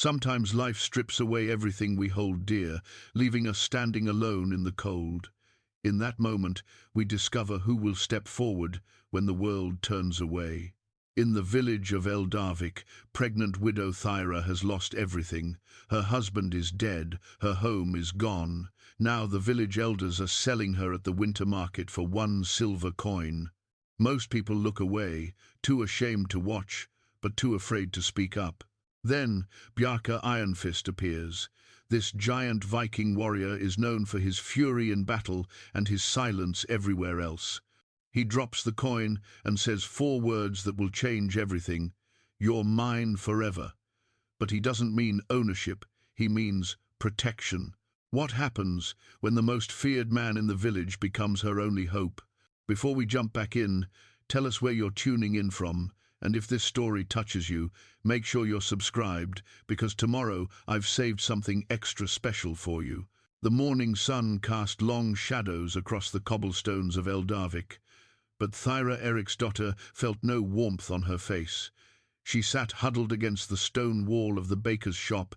Sometimes life strips away everything we hold dear, leaving us standing alone in the cold. In that moment, we discover who will step forward when the world turns away. In the village of Eldarvik, pregnant widow Thyra has lost everything. Her husband is dead, her home is gone. Now the village elders are selling her at the winter market for 1 silver coin. Most people look away, too ashamed to watch, but too afraid to speak up. Then Bjarke Ironfist appears. This giant Viking warrior is known for his fury in battle and his silence everywhere else. He drops the coin and says 4 words that will change everything. You're mine forever. But he doesn't mean ownership, he means protection. What happens when the most feared man in the village becomes her only hope? Before we jump back in, tell us where you're tuning in from, and if this story touches you, make sure you're subscribed, because tomorrow I've saved something extra special for you. The morning sun cast long shadows across the cobblestones of Eldarvik, but Thyra Eriksdottir felt no warmth on her face. She sat huddled against the stone wall of the baker's shop,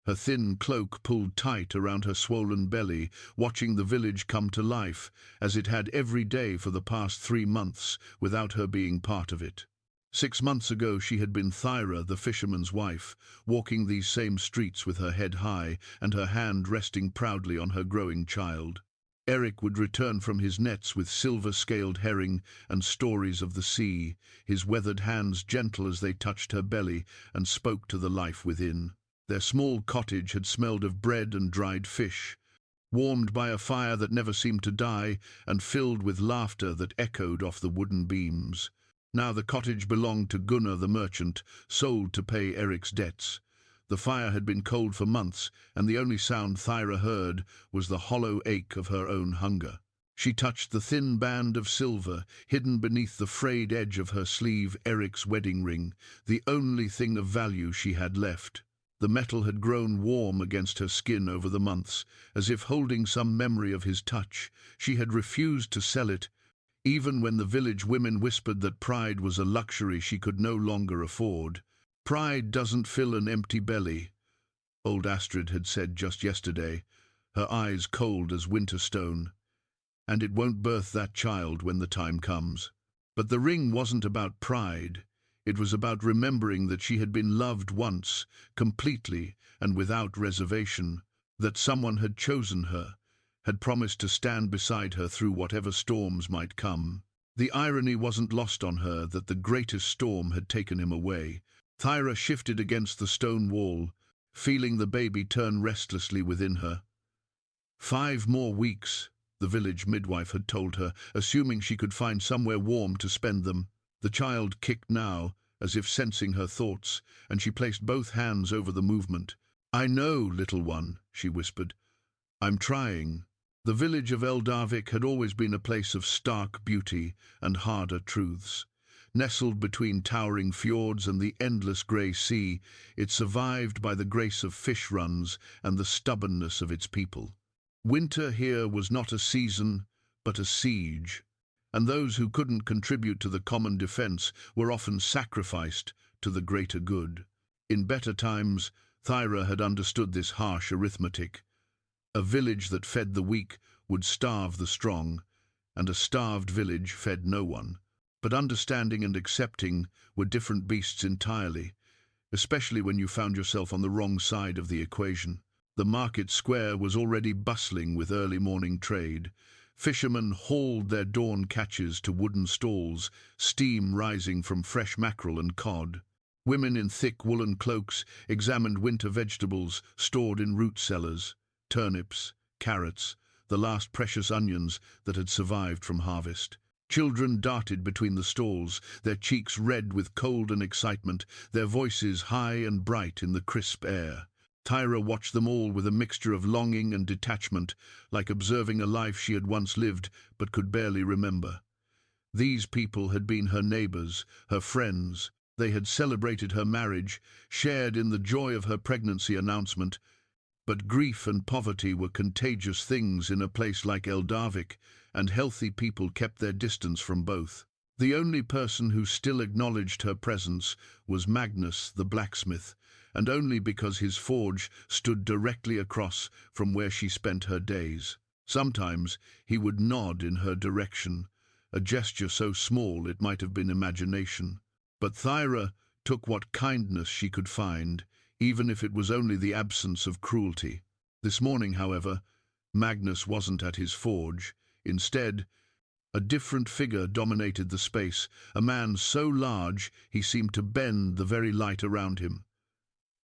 her thin cloak pulled tight around her swollen belly, watching the village come to life, as it had every day for the past 3 months, without her being part of it. 6 months ago she had been Thyra, the fisherman's wife, walking these same streets with her head high and her hand resting proudly on her growing child. Eric would return from his nets with silver-scaled herring and stories of the sea, his weathered hands gentle as they touched her belly and spoke to the life within. Their small cottage had smelled of bread and dried fish, warmed by a fire that never seemed to die and filled with laughter that echoed off the wooden beams. Now the cottage belonged to Gunnar the merchant, sold to pay Eric's debts. The fire had been cold for months, and the only sound Thyra heard was the hollow ache of her own hunger. She touched the thin band of silver, hidden beneath the frayed edge of her sleeve, Eric's wedding ring, the only thing of value she had left. The metal had grown warm against her skin over the months, as if holding some memory of his touch. She had refused to sell it, even when the village women whispered that pride was a luxury she could no longer afford. Pride doesn't fill an empty belly, old Astrid had said just yesterday, her eyes cold as winter stone. And it won't birth that child when the time comes. But the ring wasn't about pride. It was about remembering that she had been loved once, completely and without reservation, that someone had chosen her, had promised to stand beside her through whatever storms might come. The irony wasn't lost on her that the greatest storm had taken him away. Thyra shifted against the stone wall, feeling the baby turn restlessly within her. 5 more weeks, the village midwife had told her, assuming she could find somewhere warm to spend them. The child kicked now, as if sensing her thoughts, and she placed both hands over the movement. "I know, little one," she whispered. "I'm trying." The village of Eldarvik had always been a place of stark beauty and harder truths. Nestled between towering fjords and the endless grey sea, it survived by the grace of fish runs and the stubbornness of its people. Winter here was not a season, but a siege, and those who couldn't contribute to the common defence were often sacrificed to the greater good. In better times, Thyra had understood this harsh arithmetic. A village that fed the weak would starve the strong, and a starved village fed no one. But understanding and accepting were different beasts entirely, especially when you found yourself on the wrong side of the equation. The market square was already bustling with early morning trade. Fishermen hauled their dawn catches to wooden stalls, steam rising from fresh mackerel and cod. Women in thick woolen cloaks examined winter vegetables stored in root cellars, turnips, carrots, the last precious onions that had survived from harvest. Children darted between the stalls, their cheeks red with cold and excitement, their voices high and bright in the crisp air. Thyra watched them all with a mixture of longing and detachment, like observing a life she had once lived but could barely remember. These people had been her neighbours, her friends. They had celebrated her marriage, shared in the joy of her pregnancy announcement. But grief and poverty were contagious things in a place like Eldarvik, and healthy people kept their distance from both. The only person who still acknowledged her presence was Magnus the blacksmith, and only because his forge stood directly across from where she spent her days. Sometimes he would nod in her direction, a gesture so small it might have been imagination. But Thyra took what kindness she could find, even if it was only the absence of cruelty. This morning, however, Magnus wasn't at his forge. Instead, a different figure dominated the space, a man so large he seemed to bend the very light around him.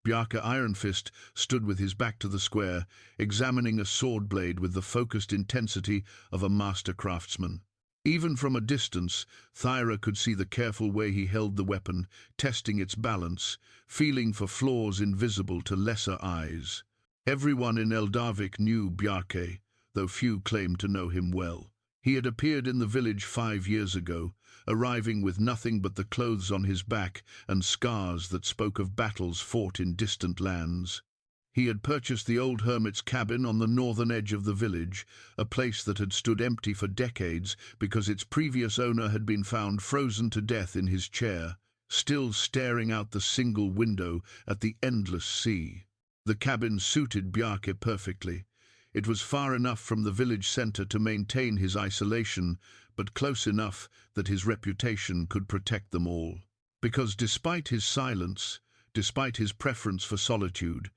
Bjarke Ironfist stood with his back to the square, examining a sword blade with the focused intensity of a master craftsman. Even from a distance, Thyra could see the careful way he held the weapon, testing its balance, feeling for flaws invisible to lesser eyes. Everyone in Eldarvik knew Bjarke, though few claimed to know him well. He had appeared in the village 5 years ago, arriving with nothing but the clothes on his back and scars that spoke of battles fought in distant lands. He had purchased the old hermit's cabin on the northern edge of the village, a place that had stood empty for decades because its previous owner had been found frozen to death in his chair, still staring out the single window at the endless sea. The cabin suited Bjarke perfectly. It was far enough from the village centre to maintain his isolation, but close enough that his reputation could protect them all. Because despite his silence, despite his preference for solitude,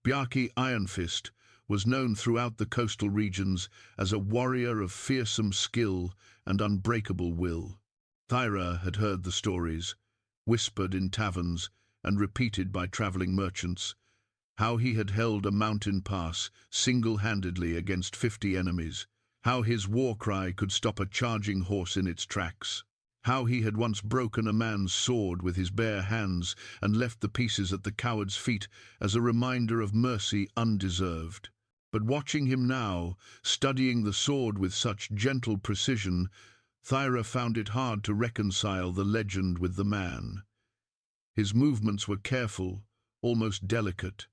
Bjarke Ironfist was known throughout the coastal regions as a warrior of fearsome skill and unbreakable will. Thyra had heard the stories, whispered in taverns and repeated by travelling merchants, how he had held a mountain pass single-handedly against 50 enemies, how his war cry could stop a charging horse in its tracks, how he had once broken a man's sword with his bare hands and left the pieces at the coward's feet as a reminder of mercy undeserved. But watching him now, studying the sword with such gentle precision, Thyra found it hard to reconcile the legend with the man. His movements were careful, almost delicate.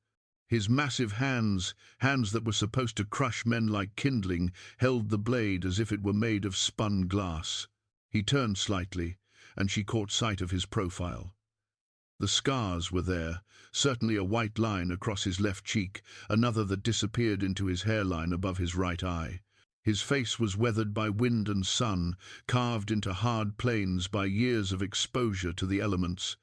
His massive hands that were supposed to crush men like kindling, held the blade as if it were made of spun glass. He turned slightly, and she caught sight of his profile. The scars were there, certainly a white line across his left cheek, another that disappeared into his hairline above his right eye. His face was weathered by wind and sun, carved into hard planes by years of exposure to the elements.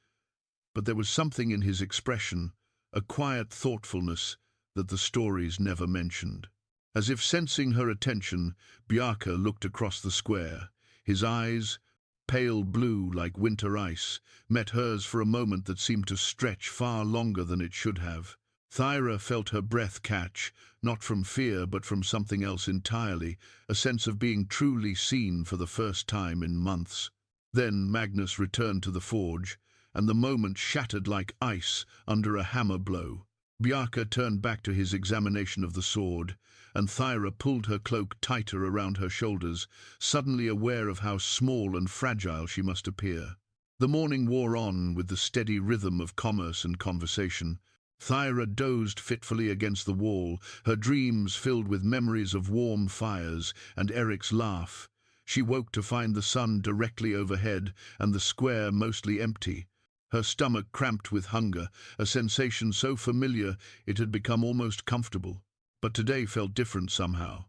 But there was something in his expression, a quiet thoughtfulness that the stories never mentioned. As if sensing her attention, Bjarke looked across the square. His eyes, pale blue like winter ice, met hers for a moment that seemed to stretch far longer than it should have. Thyra felt her breath catch, not from fear but from something else entirely, a sense of being truly seen for the first time in months. Then Magnus returned to the forge, and the moment shattered like ice under a hammer blow. Bjarke turned back to his examination of the sword, and Thyra pulled her cloak tighter around her shoulders, suddenly aware of how small and fragile she must appear. The morning wore on with the steady rhythm of commerce and conversation. Thyra dozed fitfully against the wall, her dreams filled with memories of warm fires and Eric's laugh. She woke to find the sun directly overhead and the square mostly empty. Her stomach cramped with hunger, a sensation so familiar it had become almost comfortable. But today felt different somehow.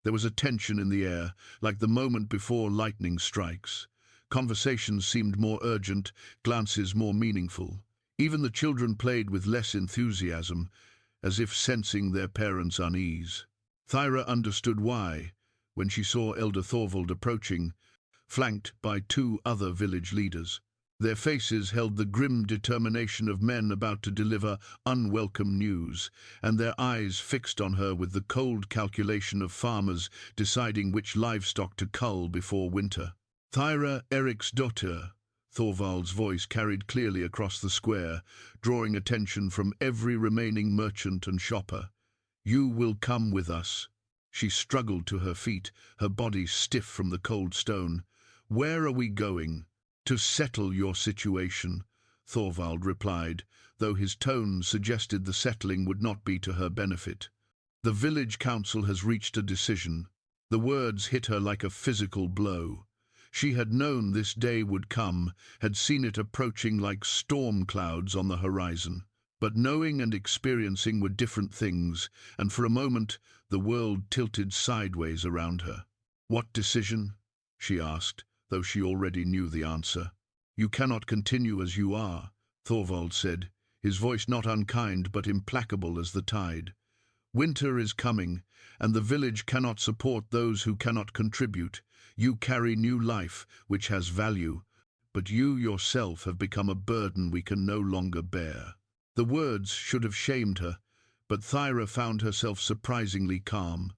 There was a tension in the air, like the moment before lightning strikes. Conversations seemed more urgent, glances more meaningful. Even the children played with less enthusiasm, as if sensing their parents' unease. Thyra understood why, when she saw Elder Thorvald approaching, flanked by 2 other village leaders. Their faces held the grim determination of men about to deliver unwelcome news, and their eyes fixed on her with the cold calculation of farmers deciding which livestock to cull before winter. Thyra Eric's daughter, Thorvald's voice carried clearly across the square, drawing attention from every remaining merchant and shopper. You will come with us. She struggled to her feet, her body stiff from the cold stone. Where are we going? To settle your situation, Thorvald replied, though his tone suggested the settling would not be to her benefit. The village council has reached a decision. The words hit her like a physical blow. She had known this day would come, had seen it approaching like storm clouds on the horizon. But knowing and experiencing were different things, and for a moment the world tilted sideways around her. "What decision?" she asked, though she already knew the answer. "You cannot continue as you are," Thorvald said, his voice not unkind but implacable as the tide. "Winter is coming, and the village cannot support those who cannot contribute. You carry new life, which has value, but you yourself have become a burden we can no longer bear." The words should have shamed her, but Thyra found herself surprisingly calm.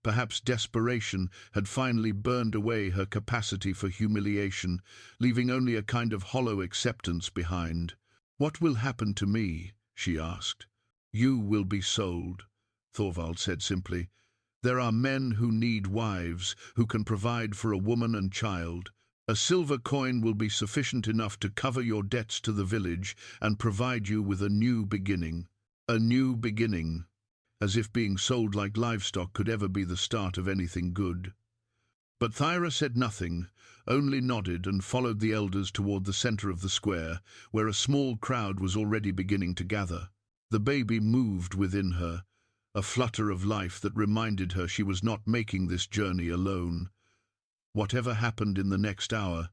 Perhaps desperation had finally burned away her capacity for humiliation, leaving only a kind of hollow acceptance behind. "What will happen to me?" she asked. "You will be sold," Thorvald said simply. "There are men who need wives, who can provide for a woman and child. A silver coin will be sufficient enough to cover your debts to the village and provide you with a new beginning." A new beginning. As if being sold like livestock could ever be the start of anything good. But Thyra said nothing, only nodded and followed the elders toward the center of the square, where a small crowd was already beginning to gather. The baby moved within her, a flutter of life that reminded her she was not making this journey alone. Whatever happened in the next hour,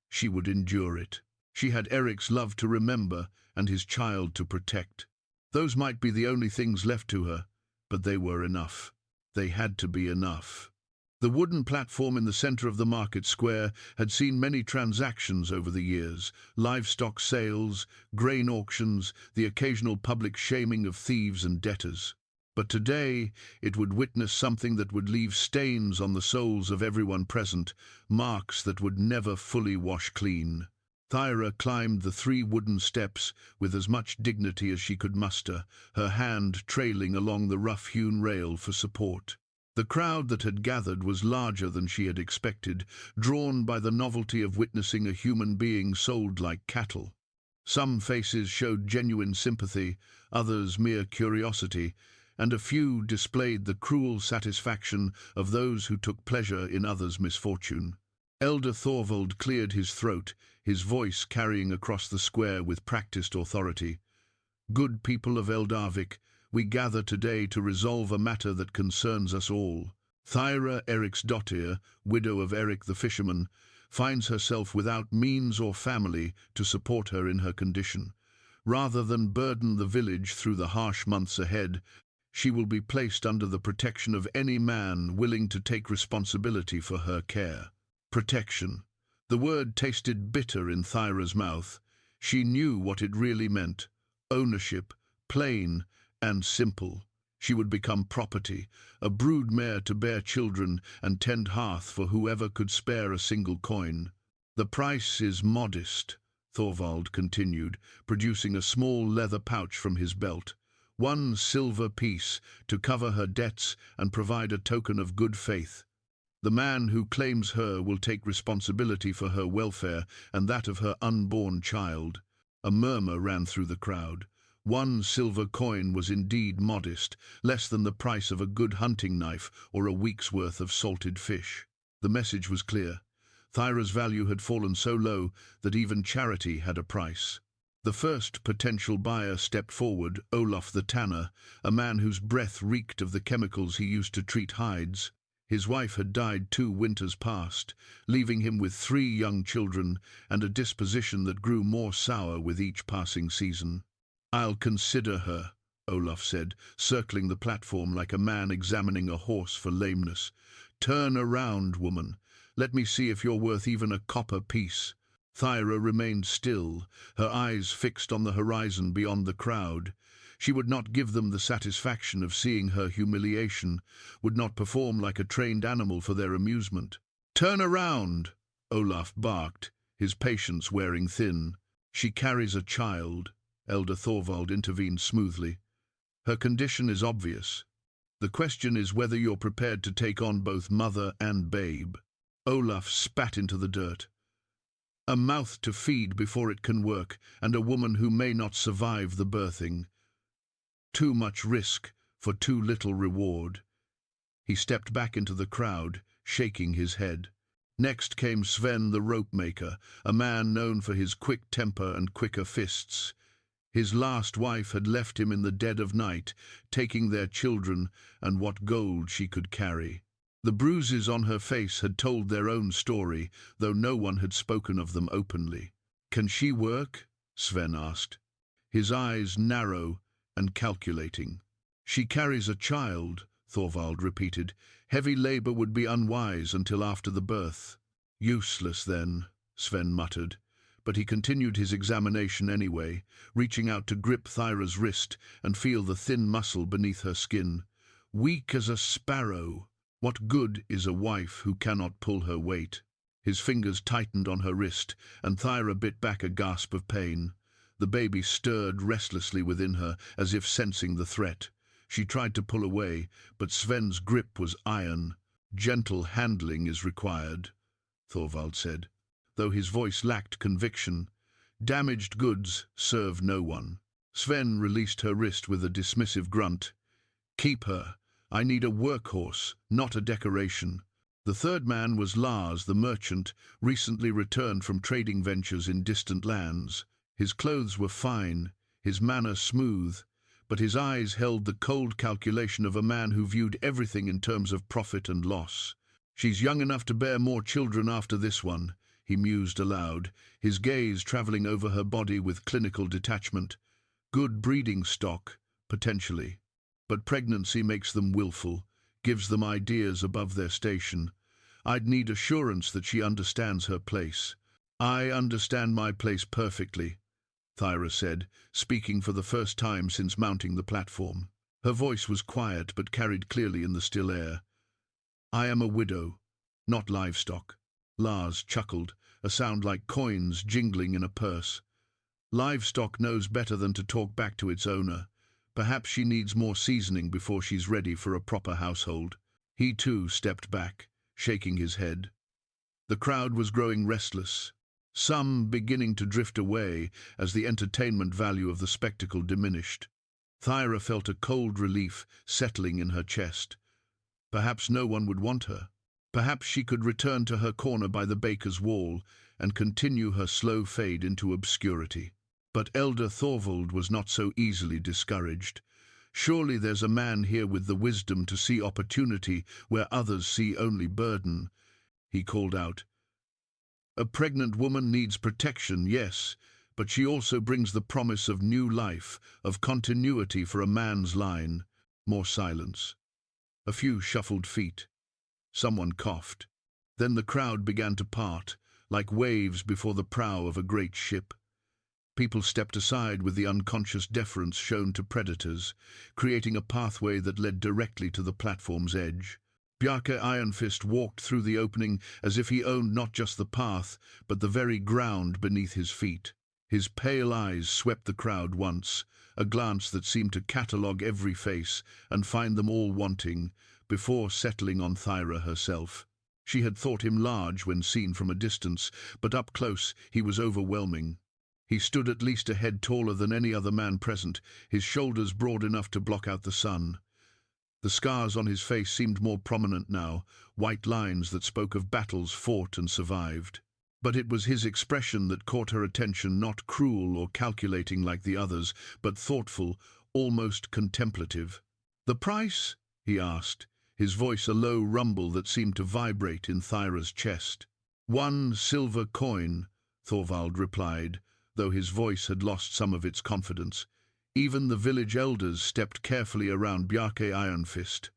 she would endure it. She had Eric's love to remember and his child to protect. Those might be the only things left to her, but they were enough. They had to be enough. The wooden platform in the center of the market square had seen many transactions over the years: livestock sales, grain auctions, the occasional public shaming of thieves and debtors. But today it would witness something that would leave stains on the souls of everyone present, marks that would never fully wash clean. Thyra climbed the 3 wooden steps with as much dignity as she could muster, her hand trailing along the rough-hewn rail for support. The crowd that had gathered was larger than she had expected, drawn by the novelty of witnessing a human being sold like cattle. Some faces showed genuine sympathy, others mere curiosity, and a few displayed the cruel satisfaction of those who took pleasure in others' misfortune. Elder Thorvald cleared his throat, his voice carrying across the square with practiced authority. "Good people of Eldarvik, we gather today to resolve a matter that concerns us all. Thyra Eriksdottir, widow of Erik the fisherman, finds herself without means or family to support her in her condition. Rather than burden the village through the harsh months ahead, she will be placed under the protection of any man willing to take responsibility for her care." Protection. The word tasted bitter in Thyra's mouth. She knew what it really meant. Ownership, plain and simple. She would become property, a brood mare to bear children and tend hearth for whoever could spare a single coin. "The price is modest," Thorvald continued, producing a small leather pouch from his belt. "1 silver piece to cover her debts and provide a token of good faith. The man who claims her will take responsibility for her welfare and that of her unborn child." A murmur ran through the crowd. 1 silver coin was indeed modest, less than the price of a good hunting knife or a week's worth of salted fish. The message was clear. Thyra's value had fallen so low that even charity had a price. The first potential buyer stepped forward, Olaf the tanner, a man whose breath reeked of the chemicals he used to treat hides. His wife had died 2 winters past, leaving him with 3 young children and a disposition that grew more sour with each passing season. "I'll consider her," Olaf said, circling the platform like a man examining a horse for lameness. "Turn around, woman. Let me see if you're worth even a copper piece." Thyra remained still, her eyes fixed on the horizon beyond the crowd. She would not give them the satisfaction of seeing her humiliation, would not perform like a trained animal for their amusement. "Turn around!" Olaf barked, his patience wearing thin. "She carries a child," Elder Thorvald intervened smoothly. "Her condition is obvious. The question is whether you're prepared to take on both mother and babe." Olaf spat into the dirt. "A mouth to feed before it can work, and a woman who may not survive the birthing. Too much risk for too little reward." He stepped back into the crowd, shaking his head. Next came Sven the rope maker, a man known for his quick temper and quicker fists. His last wife had left him in the dead of night, taking their children and what gold she could carry. The bruises on her face had told their own story, though no one had spoken of them openly. "Can she work?" Sven asked, his eyes narrow and calculating. "She carries a child," Thorvald repeated. "Heavy labor would be unwise until after the birth." "Useless, then," Sven muttered. But he continued his examination anyway, reaching out to grip Thyra's wrist and feel the thin muscle beneath her skin. Weak as a sparrow. What good is a wife who cannot pull her weight? His fingers tightened on her wrist, and Thyra bit back a gasp of pain. The baby stirred restlessly within her, as if sensing the threat. She tried to pull away, but Sven's grip was iron. "Gentle handling is required," Thorvald said, though his voice lacked conviction. Damaged goods serve no one. Sven released her wrist with a dismissive grunt. "Keep her. I need a workhorse, not a decoration." The third man was Lars, the merchant, recently returned from trading ventures in distant lands. His clothes were fine, his manner smooth, but his eyes held the cold calculation of a man who viewed everything in terms of profit and loss. "She's young enough to bear more children after this one," he mused aloud, his gaze traveling over her body with clinical detachment. "Good breeding stock, potentially. But pregnancy makes them willful, gives them ideas above their station. I'd need assurance that she understands her place." "I understand my place perfectly," Thyra said, speaking for the first time since mounting the platform. Her voice was quiet but carried clearly in the still air. "I am a widow, not livestock." Lars chuckled, a sound like coins jingling in a purse. "Livestock knows better than to talk back to its owner. Perhaps she needs more seasoning before she's ready for a proper household." He too stepped back, shaking his head. The crowd was growing restless, some beginning to drift away as the entertainment value of the spectacle diminished. Thyra felt a cold relief settling in her chest. Perhaps no one would want her. Perhaps she could return to her corner by the baker's wall and continue her slow fade into obscurity. But Elder Thorvald was not so easily discouraged. "Surely there's a man here with the wisdom to see opportunity where others see only burden," he called out. "A pregnant woman needs protection, yes, but she also brings the promise of new life, of continuity for a man's line." More silence. A few shuffled feet. Someone coughed. Then the crowd began to part, like waves before the prow of a great ship. People stepped aside with the unconscious deference shown to predators, creating a pathway that led directly to the platform's edge. Bjarke Ironfist walked through the opening as if he owned not just the path, but the very ground beneath his feet. His pale eyes swept the crowd once, a glance that seemed to catalogue every face and find them all wanting, before settling on Thyra herself. She had thought him large when seen from a distance, but up close he was overwhelming. He stood at least a head taller than any other man present, his shoulders broad enough to block out the sun. The scars on his face seemed more prominent now, white lines that spoke of battles fought and survived. But it was his expression that caught her attention, not cruel or calculating like the others, but thoughtful, almost contemplative. "The price?" he asked, his voice a low rumble that seemed to vibrate in Thyra's chest. "1 silver coin," Thorvald replied, though his voice had lost some of its confidence. Even the village elders stepped carefully around Bjarke Ironfist.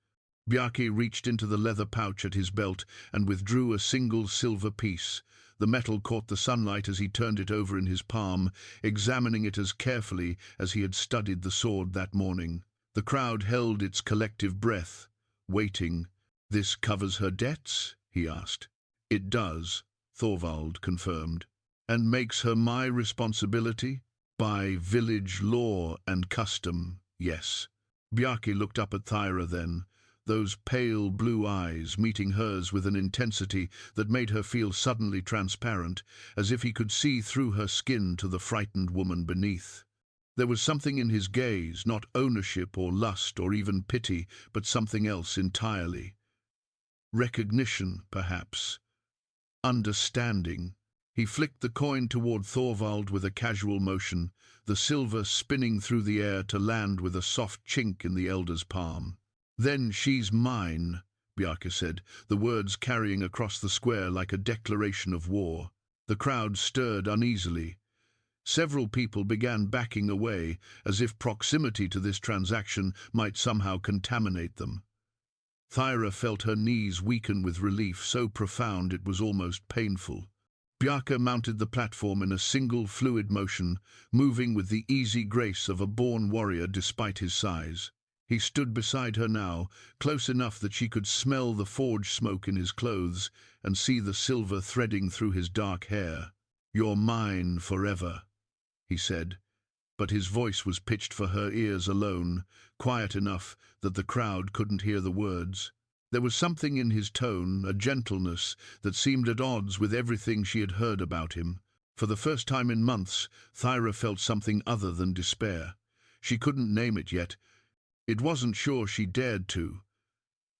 Bjarke reached into the leather pouch at his belt and withdrew a single silver piece. The metal caught the sunlight as he turned it over in his palm, examining it as carefully as he had studied the sword that morning. The crowd held its collective breath, waiting. "This covers her debts?" he asked. "It does," Thorvald confirmed. "And makes her my responsibility?" "By village law and custom, yes." Bjarke looked up at Thyra then, those pale blue eyes meeting hers with an intensity that made her feel suddenly transparent, as if he could see through her skin to the frightened woman beneath. There was something in his gaze, not ownership or lust or even pity, but something else entirely. Recognition, perhaps. Understanding. He flicked the coin toward Thorvald with a casual motion, the silver spinning through the air to land with a soft chink in the elder's palm. "Then she's mine," Bjarke said, the words carrying across the square like a declaration of war. The crowd stirred uneasily. Several people began backing away, as if proximity to this transaction might somehow contaminate them. Thyra felt her knees weaken with relief so profound it was almost painful. Bjarke mounted the platform in a single fluid motion, moving with the easy grace of a born warrior despite his size. He stood beside her now, close enough that she could smell the forge smoke in his clothes and see the silver threading through his dark hair. "You're mine forever," he said, but his voice was pitched for her ears alone, quiet enough that the crowd couldn't hear the words. There was something in his tone, a gentleness, that seemed at odds with everything she had heard about him. For the first time in months, Thyra felt something other than despair. She couldn't name it yet. It wasn't sure she dared to,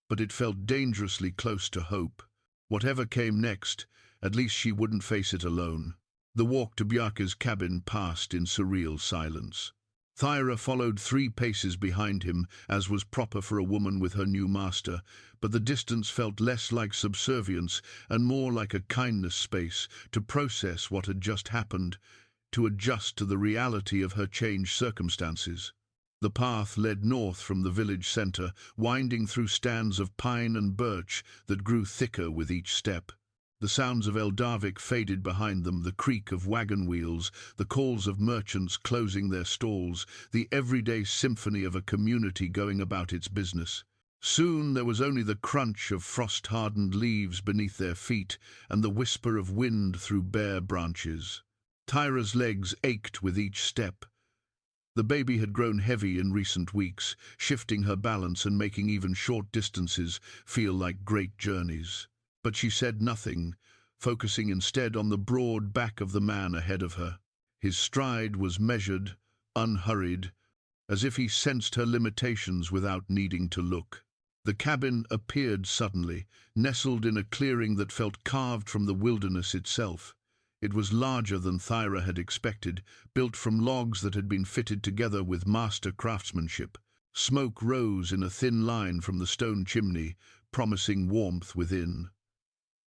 but it felt dangerously close to hope. Whatever came next, at least she wouldn't face it alone. The walk to Bjarke's cabin passed in surreal silence. Thyra followed 3 paces behind him, as was proper for a woman with her new master, but the distance felt less like subservience and more like a kindness space to process what had just happened, to adjust to the reality of her changed circumstances. The path led north from the village centre, winding through stands of pine and birch that grew thicker with each step. The sounds of Eldarvik faded behind them, the creak of wagon wheels, the calls of merchants closing their stalls, the everyday symphony of a community going about its business. Soon there was only the crunch of frost-hardened leaves beneath their feet and the whisper of wind through bare branches. Thyra's legs ached with each step. The baby had grown heavy in recent weeks, shifting her balance and making even short distances feel like great journeys. But she said nothing, focusing instead on the broad back of the man ahead of her. His stride was measured, unhurried, as if he sensed her limitations without needing to look. The cabin appeared suddenly, nestled in a clearing that felt carved from the wilderness itself. It was larger than Thyra had expected, built from logs that had been fitted together with master craftsmanship. Smoke rose in a thin line from the stone chimney, promising warmth within.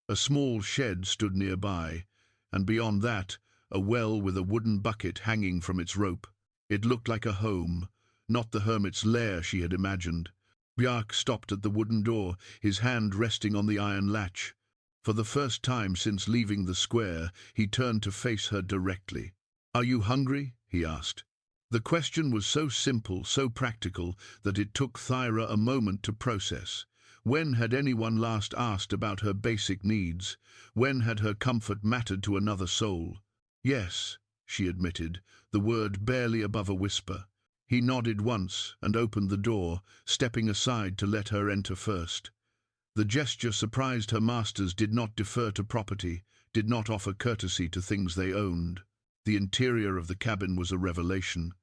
A small shed stood nearby, and beyond that, a well with a wooden bucket hanging from its rope. It looked like a home, not the hermit's lair she had imagined. Bjarke stopped at the wooden door, his hand resting on the iron latch. For the first time since leaving the square, he turned to face her directly. "Are you hungry?" he asked. The question was so simple, so practical, that it took Thyra a moment to process. When had anyone last asked about her basic needs? When had her comfort mattered to another soul? "Yes," she admitted, the word barely above a whisper. He nodded once and opened the door, stepping aside to let her enter first. The gesture surprised her masters did not defer to property, did not offer courtesy to things they owned. The interior of the cabin was a revelation.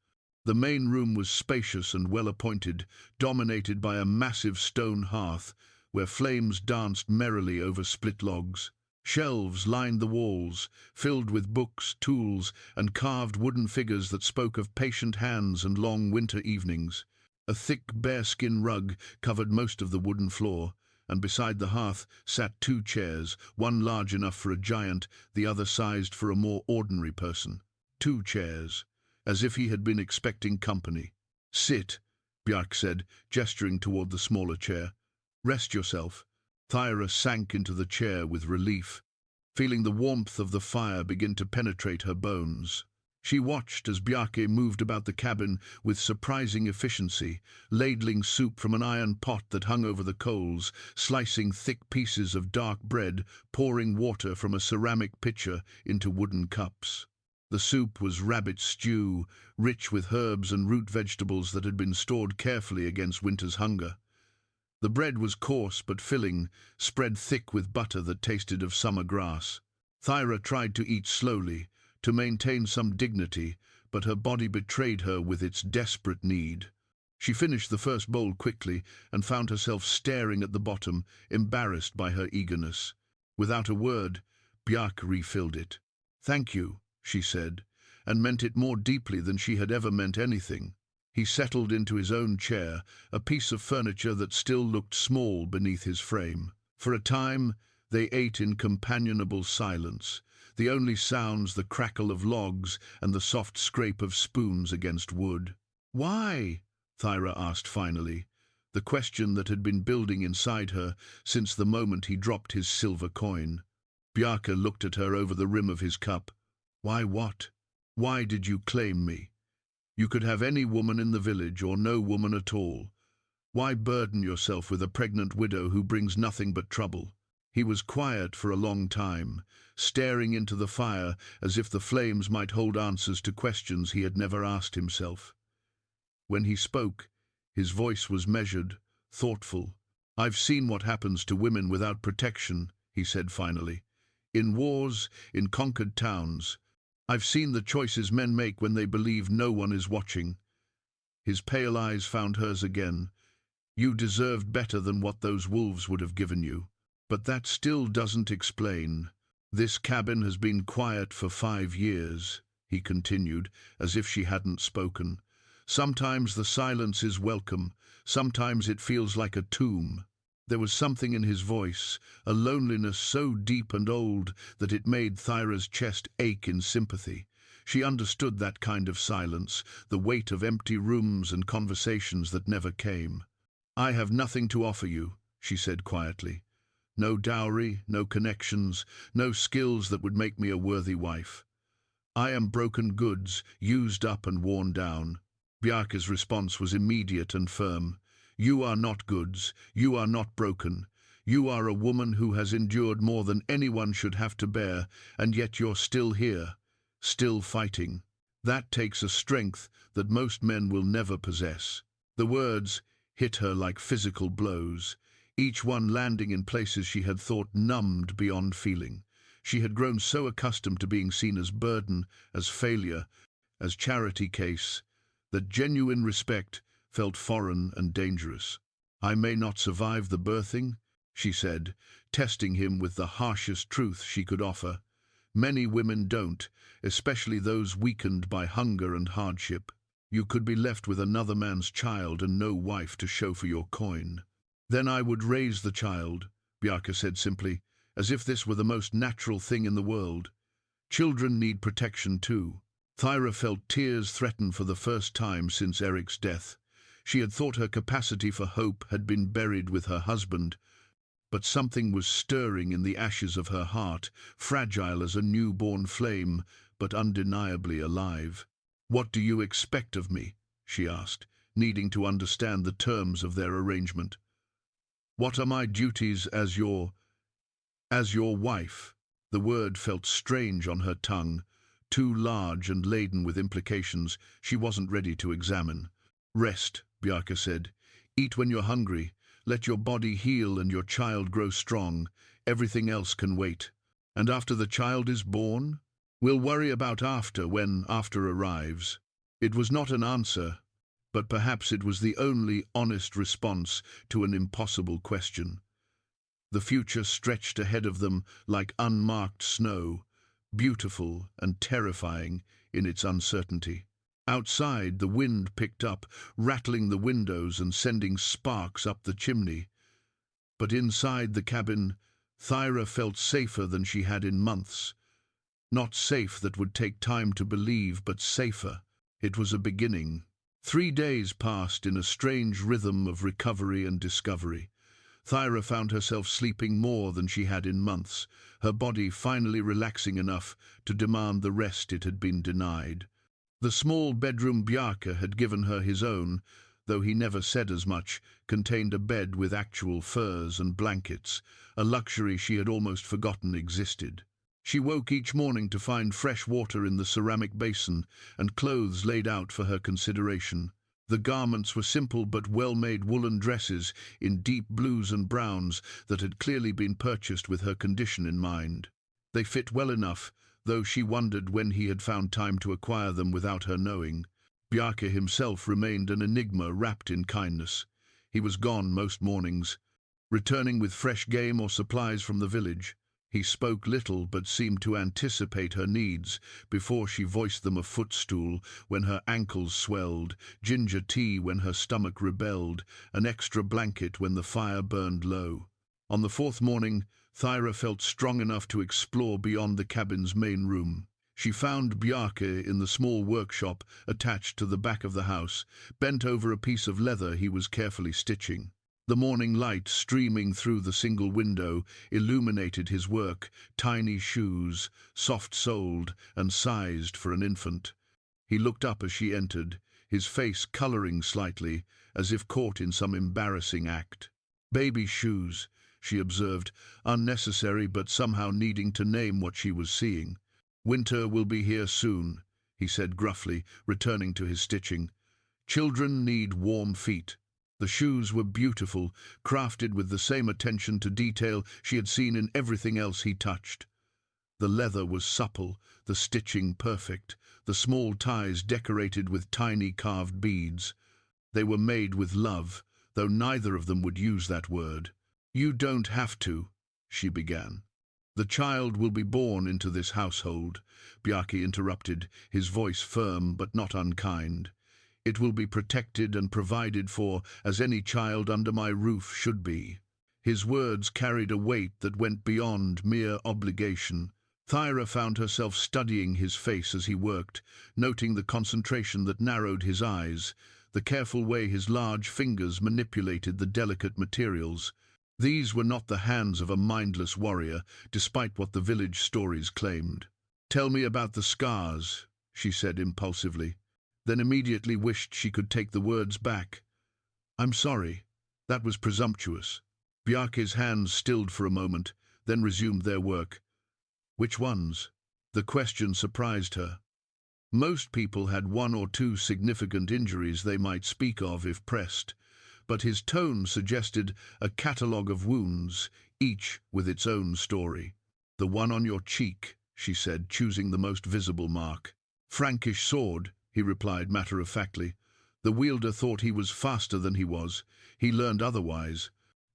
The main room was spacious and well-appointed, dominated by a massive stone hearth, where flames danced merrily over split logs. Shelves lined the walls, filled with books, tools, and carved wooden figures that spoke of patient hands and long winter evenings. A thick bearskin rug covered most of the wooden floor, and beside the hearth sat 2 chairs, one large enough for a giant, the other sized for a more ordinary person. 2 chairs, as if he had been expecting company. "Sit," Bjarke said, gesturing toward the smaller chair. "Rest yourself." Thyra sank into the chair with relief, feeling the warmth of the fire begin to penetrate her bones. She watched as Bjarke moved about the cabin with surprising efficiency, ladling soup from an iron pot that hung over the coals, slicing thick pieces of dark bread, pouring water from a ceramic pitcher into wooden cups. The soup was rabbit stew, rich with herbs and root vegetables that had been stored carefully against winter's hunger. The bread was coarse but filling, spread thick with butter that tasted of summer grass. Thyra tried to eat slowly, to maintain some dignity, but her body betrayed her with its desperate need. She finished the first bowl quickly and found herself staring at the bottom, embarrassed by her eagerness. Without a word, Bjarke refilled it. "Thank you," she said, and meant it more deeply than she had ever meant anything. He settled into his own chair, a piece of furniture that still looked small beneath his frame. For a time, they ate in companionable silence, the only sounds the crackle of logs and the soft scrape of spoons against wood. "Why?" Thyra asked finally, the question that had been building inside her since the moment he dropped his silver coin. Bjarke looked at her over the rim of his cup. "Why what? Why did you claim me? You could have any woman in the village or no woman at all. Why burden yourself with a pregnant widow who brings nothing but trouble?" He was quiet for a long time, staring into the fire as if the flames might hold answers to questions he had never asked himself. When he spoke, his voice was measured, thoughtful. "I've seen what happens to women without protection," he said finally. "In wars, in conquered towns. I've seen the choices men make when they believe no one is watching." His pale eyes found hers again. "You deserved better than what those wolves would have given you. But that still doesn't explain. This cabin has been quiet for 5 years," he continued, as if she hadn't spoken. "Sometimes the silence is welcome, sometimes it feels like a tomb." There was something in his voice, a loneliness so deep and old that it made Thyra's chest ache in sympathy. She understood that kind of silence, the weight of empty rooms and conversations that never came. "I have nothing to offer you," she said quietly. "No dowry, no connections, no skills that would make me a worthy wife. I am broken goods, used up and worn down." Bjarke's response was immediate and firm. "You are not goods, you are not broken. You are a woman who has endured more than anyone should have to bear, and yet you're still here, still fighting. That takes a strength that most men will never possess." The words hit her like physical blows, each one landing in places she had thought numbed beyond feeling. She had grown so accustomed to being seen as burden, as failure, as charity case, that genuine respect felt foreign and dangerous. "I may not survive the birthing," she said, testing him with the harshest truth she could offer. "Many women don't, especially those weakened by hunger and hardship. You could be left with another man's child and no wife to show for your coin." "Then I would raise the child," Bjarke said simply, as if this were the most natural thing in the world. "Children need protection too." Thyra felt tears threaten for the first time since Eric's death. She had thought her capacity for hope had been buried with her husband, but something was stirring in the ashes of her heart, fragile as a newborn flame, but undeniably alive. "What do you expect of me?" she asked, needing to understand the terms of their arrangement. "What are my duties as your wife?" The word felt strange on her tongue, too large and laden with implications she wasn't ready to examine. "Rest," Bjarke said. "Eat when you're hungry. Let your body heal and your child grow strong. Everything else can wait." "And after the child is born?" "We'll worry about after, when after arrives." It was not an answer, but perhaps it was the only honest response to an impossible question. The future stretched ahead of them like unmarked snow, beautiful and terrifying in its uncertainty. Outside, the wind picked up, rattling the windows and sending sparks up the chimney. But inside the cabin, Thyra felt safer than she had in months. Not safe that would take time to believe, but safer. It was a beginning. 3 days passed in a strange rhythm of recovery and discovery. Thyra found herself sleeping more than she had in months, her body finally relaxing enough to demand the rest it had been denied. The small bedroom Bjarke had given her, his own, though he never said as much, contained a bed with actual furs and blankets, a luxury she had almost forgotten existed. She woke each morning to find fresh water in the ceramic basin and clothes laid out for her consideration. The garments were simple but well-made woolen dresses in deep blues and browns that had clearly been purchased with her condition in mind. They fit well enough, though she wondered when he had found time to acquire them without her knowing. Bjarke himself remained an enigma wrapped in kindness. He was gone most mornings, returning with fresh game or supplies from the village. He spoke little but seemed to anticipate her needs before she voiced them: a footstool when her ankles swelled, ginger tea when her stomach rebelled, an extra blanket when the fire burned low. On the fourth morning, Thyra felt strong enough to explore beyond the cabin's main room. She found Bjarke in the small workshop attached to the back of the house, bent over a piece of leather he was carefully stitching. The morning light streaming through the single window illuminated his work: tiny shoes, soft-soled and sized for an infant. He looked up as she entered, his face coloring slightly, as if caught in some embarrassing act. "Baby shoes," she observed, unnecessary but somehow needing to name what she was seeing. "Winter will be here soon," he said gruffly, returning to his stitching. "Children need warm feet." The shoes were beautiful, crafted with the same attention to detail she had seen in everything else he touched. The leather was supple, the stitching perfect, the small ties decorated with tiny carved beads. They were made with love, though neither of them would use that word. "You don't have to," she began. "The child will be born into this household," Bjarke interrupted, his voice firm but not unkind. "It will be protected and provided for as any child under my roof should be." His words carried a weight that went beyond mere obligation. Thyra found herself studying his face as he worked, noting the concentration that narrowed his eyes, the careful way his large fingers manipulated the delicate materials. These were not the hands of a mindless warrior, despite what the village stories claimed. "Tell me about the scars," she said impulsively, then immediately wished she could take the words back. "I'm sorry. That was presumptuous." Bjarke's hands stilled for a moment, then resumed their work. "Which ones?" The question surprised her. Most people had one or two significant injuries they might speak of if pressed, but his tone suggested a catalogue of wounds, each with its own story. "The one on your cheek," she said, choosing the most visible mark. "Frankish sword," he replied matter-of-factly. "The wielder thought he was faster than he was. He learned otherwise.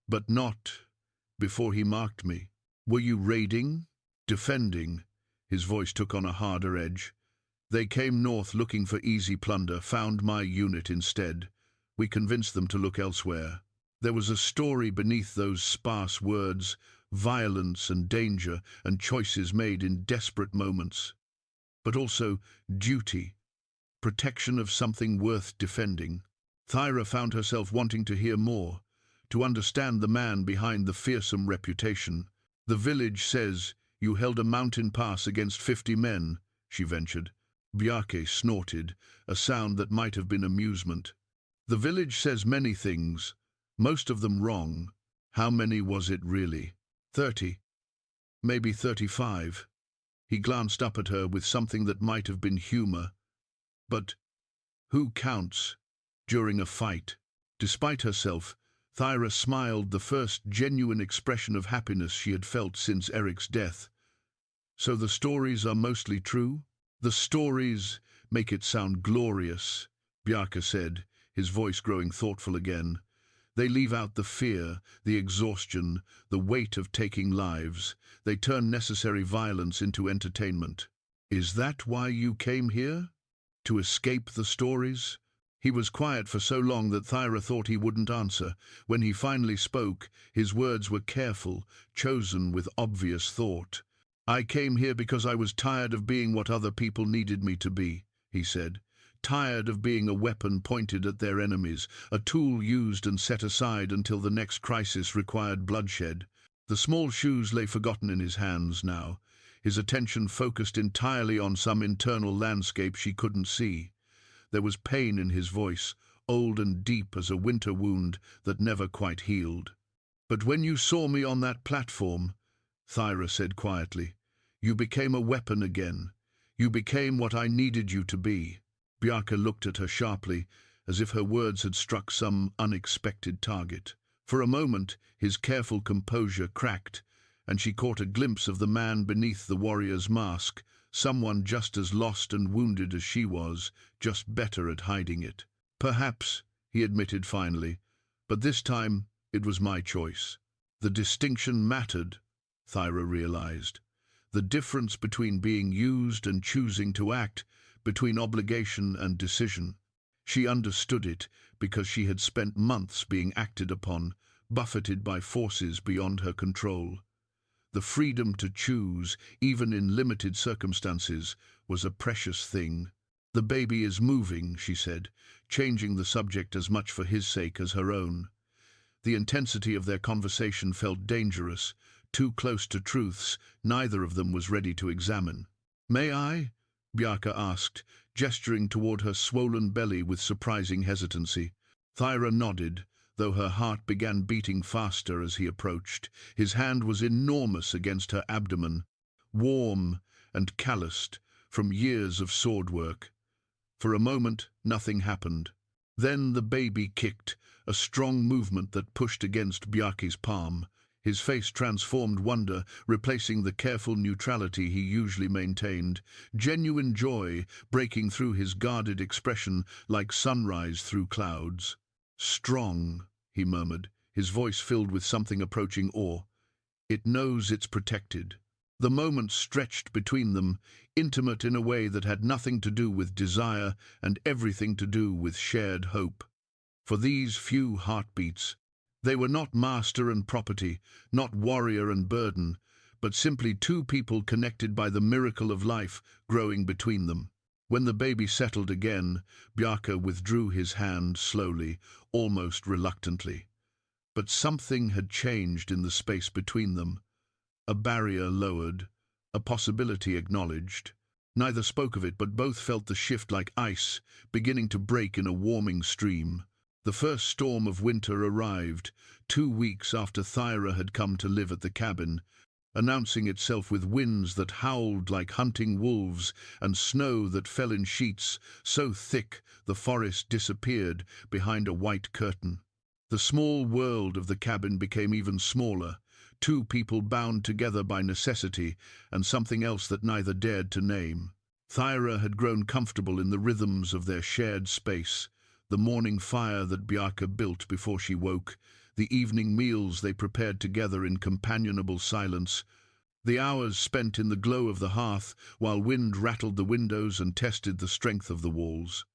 But not before he marked me." "Were you raiding? Defending?" His voice took on a harder edge. "They came north looking for easy plunder, found my unit instead. We convinced them to look elsewhere." There was a story beneath those sparse words: violence and danger and choices made in desperate moments. But also duty, protection of something worth defending. Thyra found herself wanting to hear more, to understand the man behind the fearsome reputation. "The village says you held a mountain pass against 50 men, she ventured. Bjarke snorted, a sound that might have been amusement. "The village says many things, most of them wrong. How many was it really? 30? Maybe 35? He glanced up at her with something that might have been humor. "But who counts during a fight?" Despite herself, Thyra smiled, the first genuine expression of happiness she had felt since Eric's death. "So the stories are mostly true?" "The stories make it sound glorious," Bjarke said, his voice growing thoughtful again. "They leave out the fear, the exhaustion, the weight of taking lives. They turn necessary violence into entertainment." "Is that why you came here? To escape the stories?" He was quiet for so long that Thyra thought he wouldn't answer. When he finally spoke, his words were careful, chosen with obvious thought. "I came here because I was tired of being what other people needed me to be," he said. "Tired of being a weapon pointed at their enemies, a tool used and set aside until the next crisis required bloodshed." The small shoes lay forgotten in his hands now, his attention focused entirely on some internal landscape she couldn't see. There was pain in his voice, old and deep as a winter wound that never quite healed. "But when you saw me on that platform," Thyra said quietly, "you became a weapon again. You became what I needed you to be." Bjarke looked at her sharply, as if her words had struck some unexpected target. For a moment, his careful composure cracked, and she caught a glimpse of the man beneath the warrior's mask, someone just as lost and wounded as she was, just better at hiding it. "Perhaps," he admitted finally, "but this time it was my choice." The distinction mattered. Thyra realized. The difference between being used and choosing to act, between obligation and decision. She understood it because she had spent months being acted upon, buffeted by forces beyond her control. The freedom to choose, even in limited circumstances, was a precious thing. "The baby is moving," she said, changing the subject as much for his sake as her own. The intensity of their conversation felt dangerous, too close to truths neither of them was ready to examine. "May I?" Bjarke asked, gesturing toward her swollen belly with surprising hesitancy. Thyra nodded, though her heart began beating faster as he approached. His hand was enormous against her abdomen, warm and calloused from years of sword work. For a moment, nothing happened. Then the baby kicked, a strong movement that pushed against Bjarke's palm. His face transformed wonder, replacing the careful neutrality he usually maintained, genuine joy breaking through his guarded expression like sunrise through clouds. "Strong," he murmured, his voice filled with something approaching awe. "It knows it's protected." The moment stretched between them, intimate in a way that had nothing to do with desire and everything to do with shared hope. For these few heartbeats, they were not master and property, not warrior and burden, but simply two people connected by the miracle of life growing between them. When the baby settled again, Bjarke withdrew his hand slowly, almost reluctantly. But something had changed in the space between them. A barrier lowered, a possibility acknowledged. Neither spoke of it, but both felt the shift like ice, beginning to break in a warming stream. The first storm of winter arrived, 2 weeks after Thyra had come to live at the cabin, announcing itself with winds that howled like hunting wolves and snow that fell in sheets so thick the forest disappeared behind a white curtain. The small world of the cabin became even smaller, two people bound together by necessity and something else that neither dared to name. Thyra had grown comfortable in the rhythms of their shared space, the morning fire that Bjarke built before she woke, the evening meals they prepared together in companionable silence, the hours spent in the glow of the hearth while wind rattled the windows and tested the strength of the walls.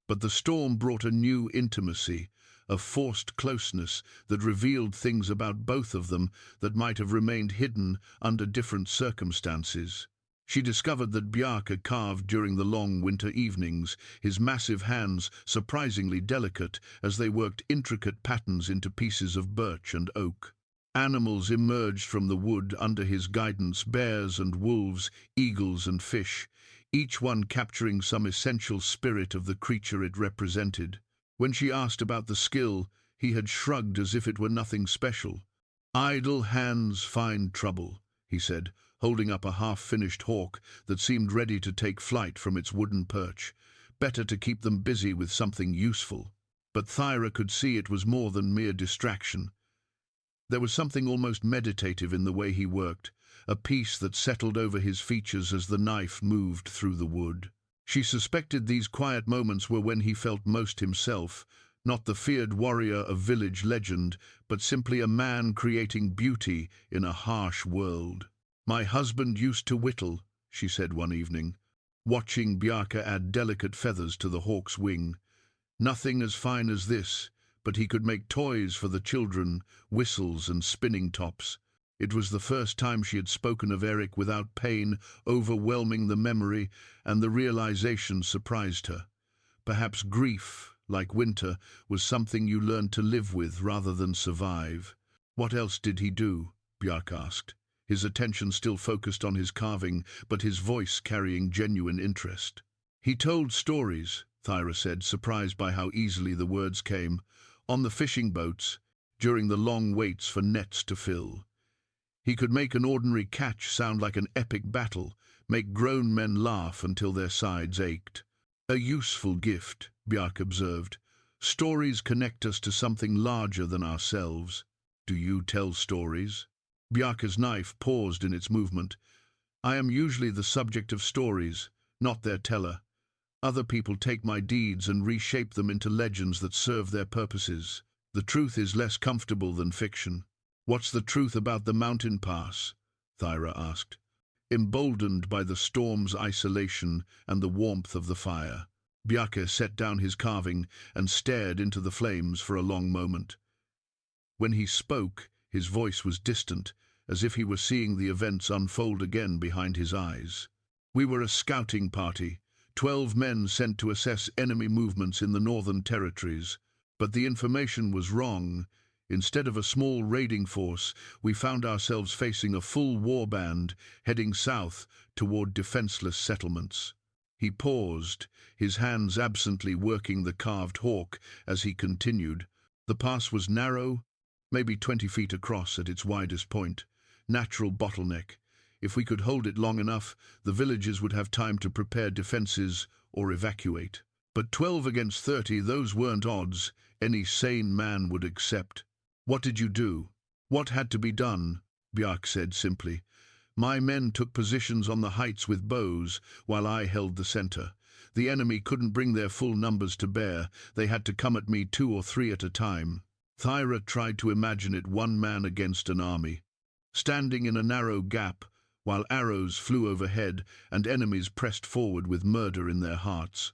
But the storm brought a new intimacy, a forced closeness that revealed things about both of them that might have remained hidden under different circumstances. She discovered that Bjarke carved during the long winter evenings, his massive hands surprisingly delicate as they worked intricate patterns into pieces of birch and oak. Animals emerged from the wood under his guidance, bears and wolves, eagles and fish, each one capturing some essential spirit of the creature it represented. When she asked about the skill, he had shrugged as if it were nothing special. "Idle hands find trouble," he said, holding up a half-finished hawk that seemed ready to take flight from its wooden perch. Better to keep them busy with something useful. But Thyra could see it was more than mere distraction. There was something almost meditative in the way he worked, a peace that settled over his features as the knife moved through the wood. She suspected these quiet moments were when he felt most himself, not the feared warrior of village legend, but simply a man creating beauty in a harsh world. "My husband used to whittle," she said one evening, watching Bjarke add delicate feathers to the hawk's wing. "Nothing as fine as this, but he could make toys for the children, whistles and spinning tops." It was the first time she had spoken of Eric without pain overwhelming the memory, and the realization surprised her. Perhaps grief, like winter, was something you learned to live with rather than survive. "What else did he do?" Bjarke asked, his attention still focused on his carving, but his voice carrying genuine interest. "He told stories," Thyra said, surprised by how easily the words came, "on the fishing boats, during the long waits for nets to fill. He could make an ordinary catch sound like an epic battle, make grown men laugh until their sides ached." "A useful gift," Bjarke observed. "Stories connect us to something larger than ourselves." "Do you tell stories?" Bjarke's knife paused in its movement. "I am usually the subject of stories, not their teller. Other people take my deeds and reshape them into legends that serve their purposes. The truth is less comfortable than fiction." "What's the truth about the mountain pass?" Thyra asked, emboldened by the storm's isolation and the warmth of the fire. Bjarke set down his carving and stared into the flames for a long moment. When he spoke, his voice was distant, as if he were seeing the events unfold again behind his eyes. We were a scouting party, 12 men sent to assess enemy movements in the northern territories. But the information was wrong. Instead of a small raiding force, we found ourselves facing a full warband heading south toward defenseless settlements. He paused, his hands absently working the carved hawk as he continued. The pass was narrow, maybe 20 feet across at its widest point. Natural bottleneck. If we could hold it long enough, the villagers would have time to prepare defenses or evacuate. But 12 against 30, those weren't odds any sane man would accept. What did you do? What had to be done? Bjarke said simply. My men took positions on the heights with bows, while I held the center. The enemy couldn't bring their full numbers to bear. They had to come at me 2 or 3 at a time. Thyra tried to imagine it one man against an army, standing in a narrow gap, while arrows flew overhead and enemies pressed forward with murder in their hearts.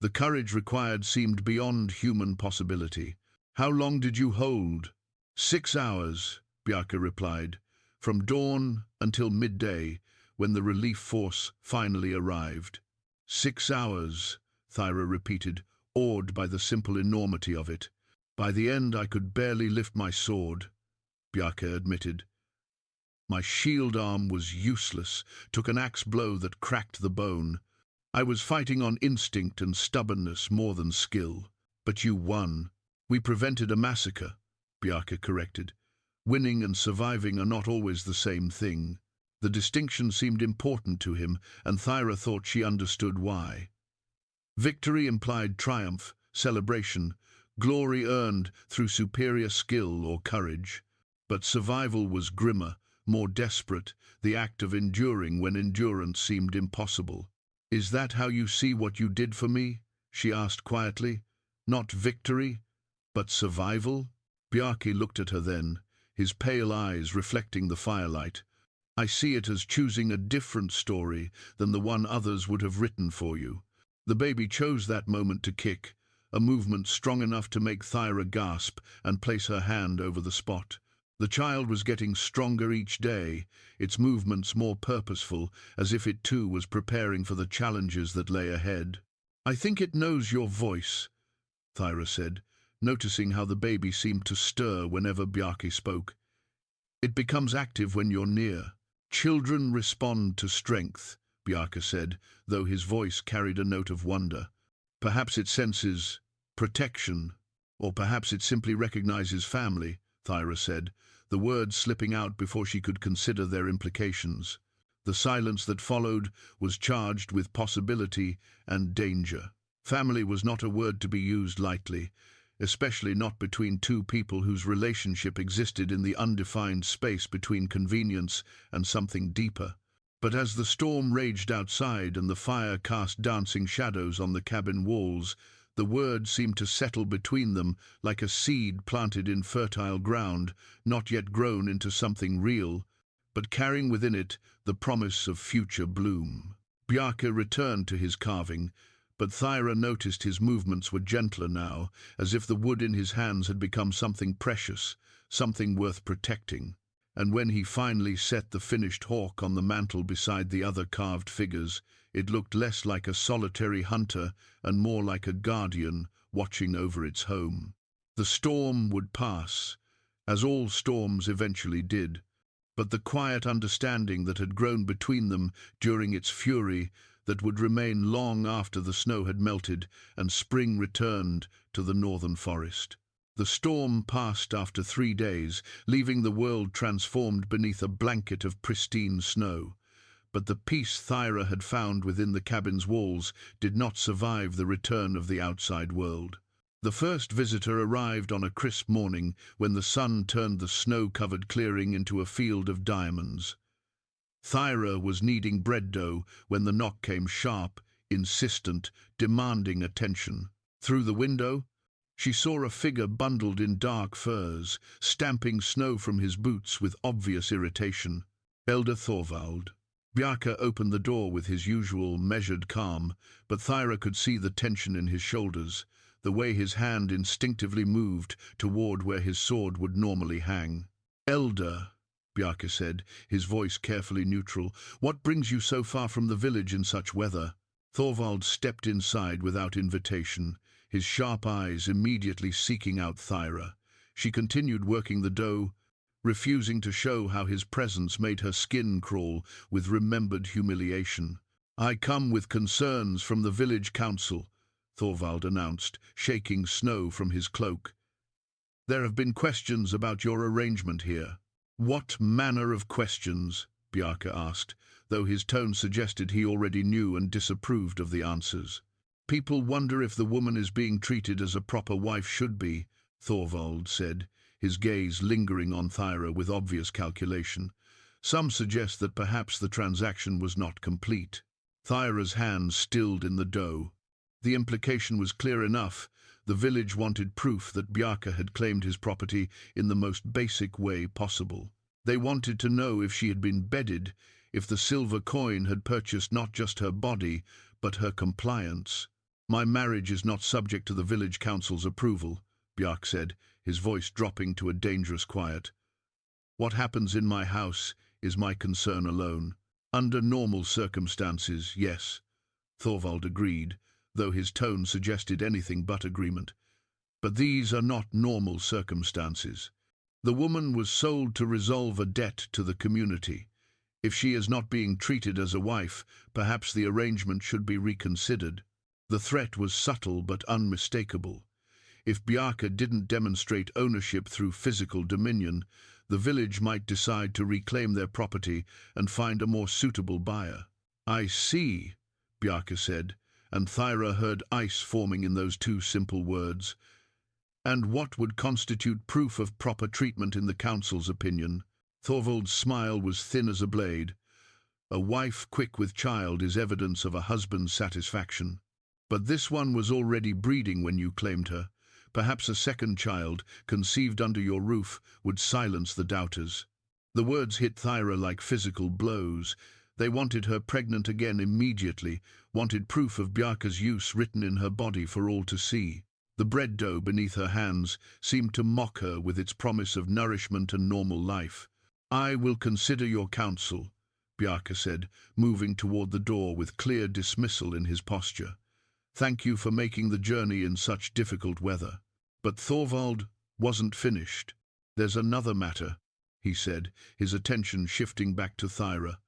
The courage required seemed beyond human possibility. How long did you hold? 6 hours, Bjarke replied, from dawn until midday, when the relief force finally arrived. 6 hours, Thyra repeated, awed by the simple enormity of it. By the end I could barely lift my sword, Bjarke admitted. My shield arm was useless, took an axe blow that cracked the bone. I was fighting on instinct and stubbornness more than skill. But you won. We prevented a massacre, Bjarke corrected. Winning and surviving are not always the same thing. The distinction seemed important to him, and Thyra thought she understood why. Victory implied triumph, celebration, glory earned through superior skill or courage. But survival was grimmer, more desperate, the act of enduring when endurance seemed impossible. Is that how you see what you did for me? She asked quietly. Not victory, but survival? Bjarke looked at her then, his pale eyes reflecting the firelight. I see it as choosing a different story than the one others would have written for you. The baby chose that moment to kick, a movement strong enough to make Thyra gasp and place her hand over the spot. The child was getting stronger each day, its movements more purposeful, as if it too was preparing for the challenges that lay ahead. I think it knows your voice, Thyra said, noticing how the baby seemed to stir whenever Bjarke spoke. It becomes active when you're near. Children respond to strength, Bjarke said, though his voice carried a note of wonder. Perhaps it senses protection, or perhaps it simply recognizes family, Thyra said, the words slipping out before she could consider their implications. The silence that followed was charged with possibility and danger. Family was not a word to be used lightly, especially not between two people whose relationship existed in the undefined space between convenience and something deeper. But as the storm raged outside and the fire cast dancing shadows on the cabin walls, the word seemed to settle between them like a seed planted in fertile ground, not yet grown into something real, but carrying within it the promise of future bloom. Bjarke returned to his carving, but Thyra noticed his movements were gentler now, as if the wood in his hands had become something precious, something worth protecting. And when he finally set the finished hawk on the mantel beside the other carved figures, it looked less like a solitary hunter and more like a guardian watching over its home. The storm would pass, as all storms eventually did, but the quiet understanding that had grown between them during its fury, that would remain long after the snow had melted and spring returned to the northern forest. The storm passed after 3 days, leaving the world transformed beneath a blanket of pristine snow. But the peace Thyra had found within the cabin's walls did not survive the return of the outside world. The first visitor arrived on a crisp morning when the sun turned the snow-covered clearing into a field of diamonds. Thyra was kneading bread dough when the knock came sharp, insistent, demanding attention. Through the window, she saw a figure bundled in dark furs, stamping snow from his boots with obvious irritation. Elder Thorvald. Bjarke opened the door with his usual measured calm, but Thyra could see the tension in his shoulders, the way his hand instinctively moved toward where his sword would normally hang. "Elder," Bjarke said, his voice carefully neutral, "what brings you so far from the village in such weather?" Thorvald stepped inside without invitation, his sharp eyes immediately seeking out Thyra. She continued working the dough, refusing to show how his presence made her skin crawl with remembered humiliation. "I come with concerns from the village council," Thorvald announced, shaking snow from his cloak. "There have been questions about your arrangement here." "What manner of questions?" Bjarke asked, though his tone suggested he already knew and disapproved of the answers. "People wonder if the woman is being treated as a proper wife should be," Thorvald said, his gaze lingering on Thyra with obvious calculation. "Some suggest that perhaps the transaction was not complete." Thyra's hands stilled in the dough. The implication was clear enough. The village wanted proof that Bjarke had claimed his property in the most basic way possible. They wanted to know if she had been bedded, if the silver coin had purchased not just her body, but her compliance. "My marriage is not subject to the village council's approval," Bjarke said, his voice dropping to a dangerous quiet. "What happens in my house is my concern alone. Under normal circumstances, yes," Thorvald agreed, though his tone suggested anything but agreement. "But these are not normal circumstances. The woman was sold to resolve a debt to the community. If she is not being treated as a wife, perhaps the arrangement should be reconsidered." The threat was subtle but unmistakable. If Bjarke didn't demonstrate ownership through physical dominion, the village might decide to reclaim their property and find a more suitable buyer. "I see," Bjarke said, and Thyra heard ice forming in those two simple words. "And what would constitute proof of proper treatment in the council's opinion?" Thorvald's smile was thin as a blade. "A wife quick with child is evidence of a husband's satisfaction. But this one was already breeding when you claimed her. Perhaps a second child, conceived under your roof, would silence the doubters." The words hit Thyra like physical blows. They wanted her pregnant again immediately, wanted proof of Bjarke's use written in her body for all to see. The bread dough beneath her hands seemed to mock her with its promise of nourishment and normal life. "I will consider your counsel," Bjarke said, moving toward the door with clear dismissal in his posture. "Thank you for making the journey in such difficult weather." But Thorvald wasn't finished. "There's another matter," he said, his attention shifting back to Thyra.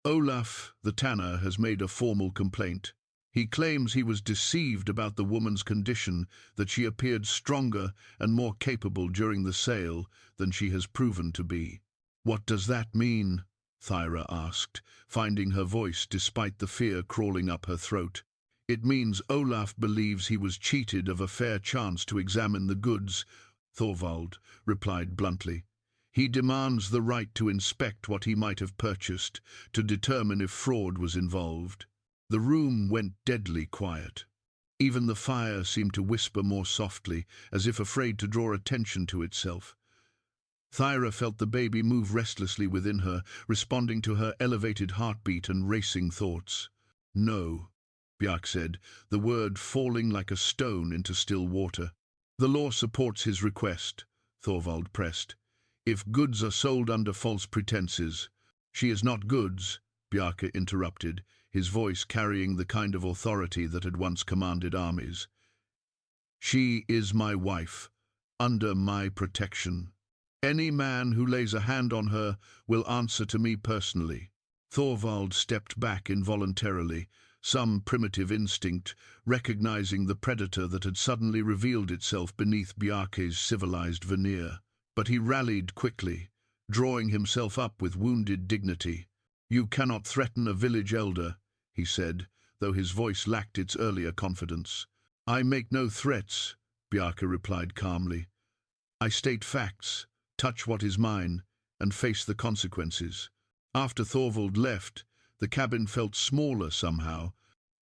"Olaf, the tanner, has made a formal complaint. He claims he was deceived about the woman's condition, that she appeared stronger and more capable during the sale than she has proven to be." "What does that mean?" Thyra asked, finding her voice despite the fear crawling up her throat. "It means Olaf believes he was cheated of a fair chance to examine the goods," Thorvald replied bluntly. "He demands the right to inspect what he might have purchased, to determine if fraud was involved." The room went deadly quiet. Even the fire seemed to whisper more softly, as if afraid to draw attention to itself. Thyra felt the baby move restlessly within her, responding to her elevated heartbeat and racing thoughts. "No," Bjarke said, the word falling like a stone into still water. "The law supports his request," Thorvald pressed. "If goods are sold under false pretenses—" "She is not goods," Bjarke interrupted, his voice carrying the kind of authority that had once commanded armies. "She is my wife, under my protection. Any man who lays a hand on her will answer to me personally." Thorvald stepped back involuntarily, some primitive instinct, recognizing the predator that had suddenly revealed itself beneath Bjarke's civilized veneer. But he rallied quickly, drawing himself up with wounded dignity. "You cannot threaten a village elder," he said, though his voice lacked its earlier confidence. "I make no threats," Bjarke replied calmly. "I state facts, touch what is mine, and face the consequences." After Thorvald left, the cabin felt smaller somehow,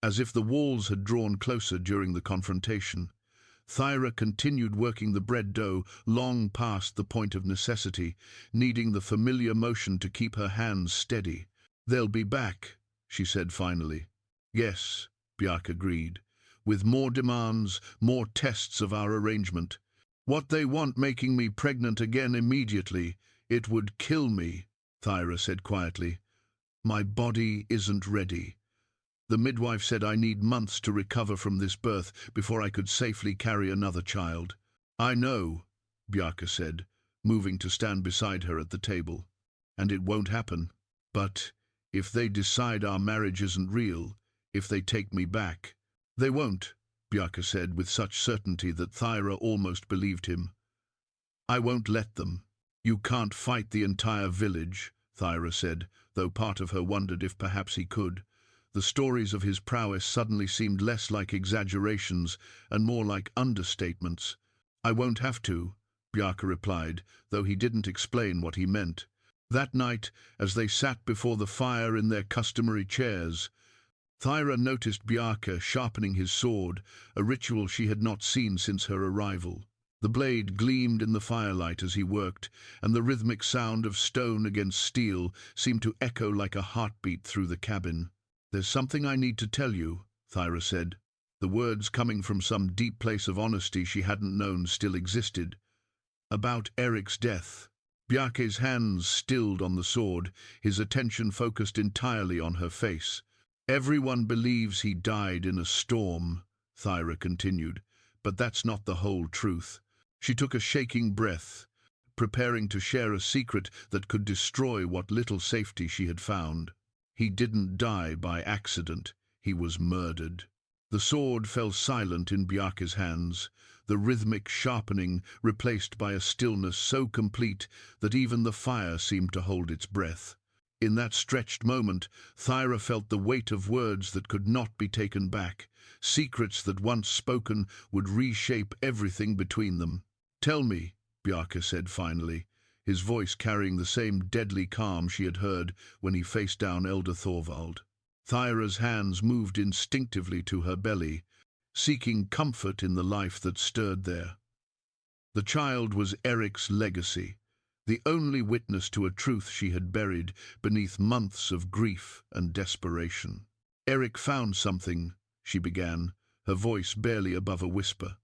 as if the walls had drawn closer during the confrontation. Thyra continued working the bread dough long past the point of necessity, needing the familiar motion to keep her hands steady. "They'll be back," she said finally. "Yes," Bjarke agreed, "with more demands, more tests of our arrangement. What they want making me pregnant again immediately, it would kill me," Thyra said quietly. "My body isn't ready. The midwife said I need months to recover from this birth before I could safely carry another child." "I know," Bjarke said, moving to stand beside her at the table. "And it won't happen. But if they decide our marriage isn't real, if they take me back—" "They won't," Bjarke said with such certainty that Thyra almost believed him. "I won't let them." "You can't fight the entire village," Thyra said, though part of her wondered if perhaps he could. The stories of his prowess suddenly seemed less like exaggerations and more like understatements. "I won't have to," Bjarke replied, though he didn't explain what he meant. That night, as they sat before the fire in their customary chairs, Thyra noticed Bjarke sharpening his sword, a ritual she had not seen since her arrival. The blade gleamed in the firelight as he worked, and the rhythmic sound of stone against steel seemed to echo like a heartbeat through the cabin. "There's something I need to tell you," Thyra said, the words coming from some deep place of honesty she hadn't known still existed. "About Eric's death." Bjarke's hands stilled on the sword, his attention focused entirely on her face. "Everyone believes he died in a storm," Thyra continued, "but that's not the whole truth." She took a shaking breath, preparing to share a secret that could destroy what little safety she had found. "He didn't die by accident. He was murdered." The sword fell silent in Bjarke's hands, the rhythmic sharpening replaced by a stillness so complete that even the fire seemed to hold its breath. In that stretched moment, Thyra felt the weight of words that could not be taken back, secrets that once spoken would reshape everything between them. "Tell me," Bjarke said finally, his voice carrying the same deadly calm she had heard when he faced down Elder Thorvald. Thyra's hands moved instinctively to her belly, seeking comfort in the life that stirred there. The child was Eric's legacy, the only witness to a truth she had buried beneath months of grief and desperation. "Eric found something," she began, her voice barely above a whisper.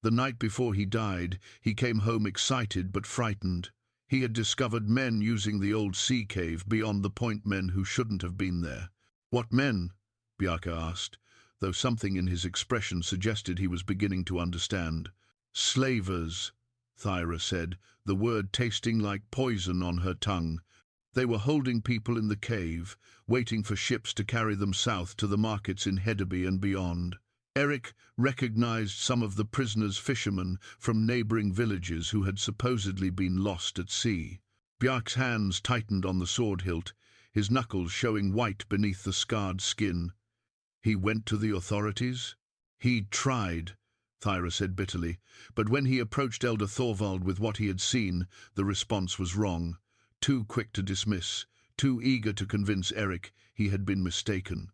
"The night before he died, he came home excited but frightened. He had discovered men using the old sea cave beyond the point, men who shouldn't have been there." "What men?" Bjarke asked, though something in his expression suggested he was beginning to understand. "Slavers," Thyra said, the word tasting like poison on her tongue. "They were holding people in the cave, waiting for ships to carry them south to the markets in Hedeby and beyond. Eric recognized some of the prisoners' fishermen from neighboring villages who had supposedly been lost at sea." Bjarke's hands tightened on the sword hilt, his knuckles showing white beneath the scarred skin. "He went to the authorities?" "He tried," Thyra said bitterly, but when he approached Elder Thorvald with what he had seen, the response was wrong. Too quick to dismiss, too eager to convince Eric he had been mistaken.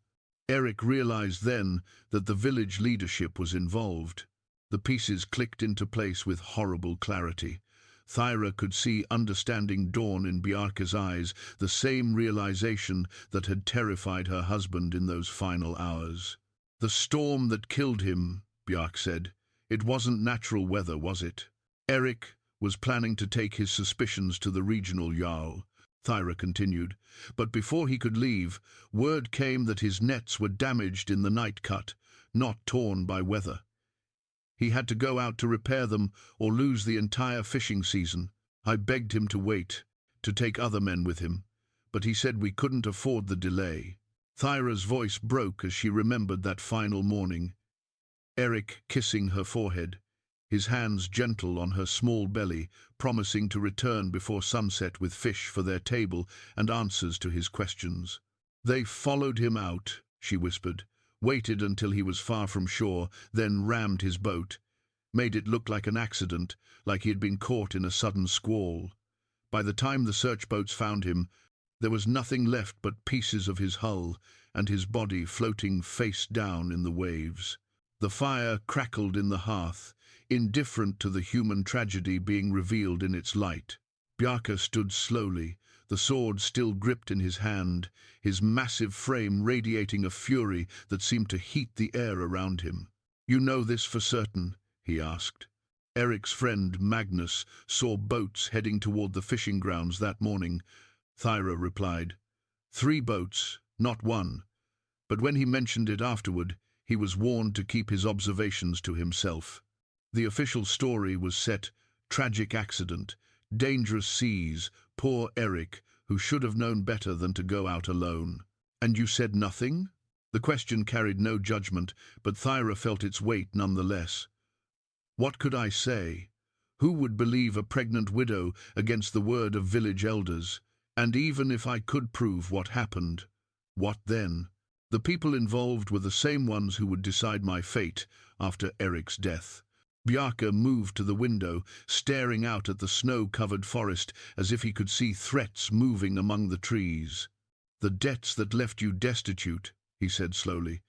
Eric realized then that the village leadership was involved. The pieces clicked into place with horrible clarity. Thyra could see understanding dawn in Bjarke's eyes, the same realization that had terrified her husband in those final hours. "The storm that killed him," Bjarke said, "it wasn't natural weather, was it?" "Eric was planning to take his suspicions to the regional jarl," Thyra continued, "but before he could leave, word came that his nets were damaged in the night cut, not torn by weather. He had to go out to repair them or lose the entire fishing season. I begged him to wait, to take other men with him, but he said we couldn't afford the delay." Thyra's voice broke as she remembered that final morning. Eric kissing her forehead, his hands gentle on her small belly, promising to return before sunset with fish for their table and answers to his questions. "They followed him out," she whispered, "waited until he was far from shore, then rammed his boat, made it look like an accident, like he had been caught in a sudden squall. By the time the search boats found him, there was nothing left but pieces of his hull and his body floating face down in the waves." The fire crackled in the hearth, indifferent to the human tragedy being revealed in its light. Bjarke stood slowly, the sword still gripped in his hand, his massive frame radiating a fury that seemed to heat the air around him. "You know this for certain?" he asked. Eric's friend, Magnus, saw boats heading toward the fishing grounds that morning. Thyra replied, "3 boats, not 1. But when he mentioned it afterward, he was warned to keep his observations to himself. The official story was set, tragic accident, dangerous seas, poor Eric, who should have known better than to go out alone. "And you said nothing?" The question carried no judgment, but Thyra felt its weight nonetheless. "What could I say? Who would believe a pregnant widow against the word of village elders? And even if I could prove what happened, what then? The people involved were the same ones who would decide my fate after Eric's death." Bjarke moved to the window, staring out at the snow-covered forest as if he could see threats moving among the trees. "The debts that left you destitute," he said slowly.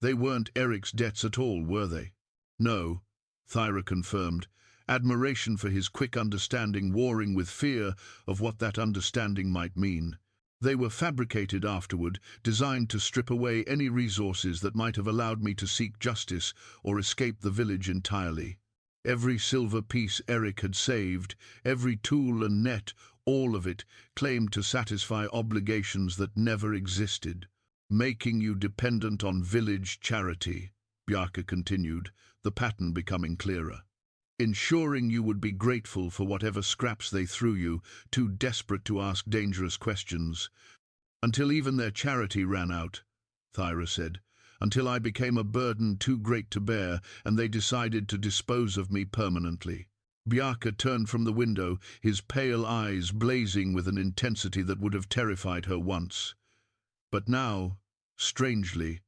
"They weren't Eric's debts at all, were they?" "No," Thyra confirmed, admiration for his quick understanding warring with fear of what that understanding might mean. "They were fabricated afterward, designed to strip away any resources that might have allowed me to seek justice or escape the village entirely. Every silver piece Eric had saved, every tool and net, all of it, claimed to satisfy obligations that never existed. Making you dependent on village charity," Bjarke continued, the pattern becoming clearer. "Ensuring you would be grateful for whatever scraps they threw you, too desperate to ask dangerous questions. Until even their charity ran out," Thyra said, "until I became a burden too great to bear, and they decided to dispose of me permanently." Bjarke turned from the window, his pale eyes blazing with an intensity that would have terrified her once. But now, strangely,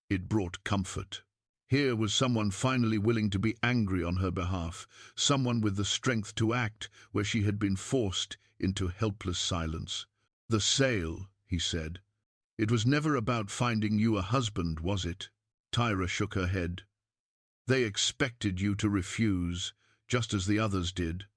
it brought comfort. Here was someone finally willing to be angry on her behalf, someone with the strength to act where she had been forced into helpless silence. "The sale," he said. "It was never about finding you a husband, was it?" Thyra shook her head. "They expected you to refuse, just as the others did.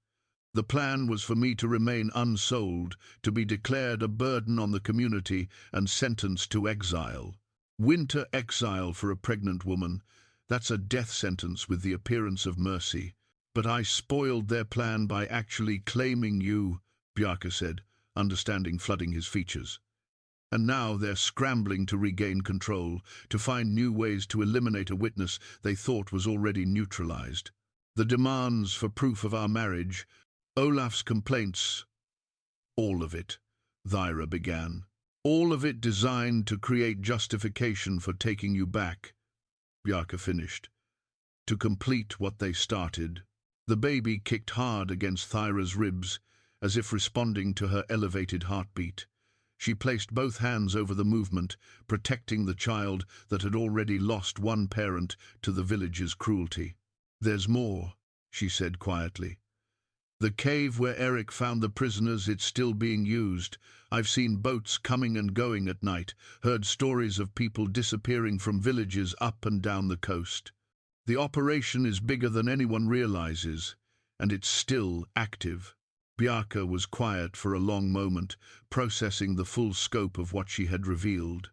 The plan was for me to remain unsold, to be declared a burden on the community and sentenced to exile. Winter exile for a pregnant woman. That's a death sentence with the appearance of mercy. But I spoiled their plan by actually claiming you," Bjarke said, understanding flooding his features. "And now they're scrambling to regain control, to find new ways to eliminate a witness they thought was already neutralized. The demands for proof of our marriage, Olaf's complaints, all of it," Thyra began. "All of it designed to create justification for taking you back," Bjarke finished. "To complete what they started." The baby kicked hard against Thyra's ribs, as if responding to her elevated heartbeat. She placed both hands over the movement, protecting the child that had already lost one parent to the village's cruelty. "There's more," she said quietly. "The cave where Eric found the prisoners, it's still being used. I've seen boats coming and going at night, heard stories of people disappearing from villages up and down the coast. The operation is bigger than anyone realizes, and it's still active." Bjarke was quiet for a long moment, processing the full scope of what she had revealed.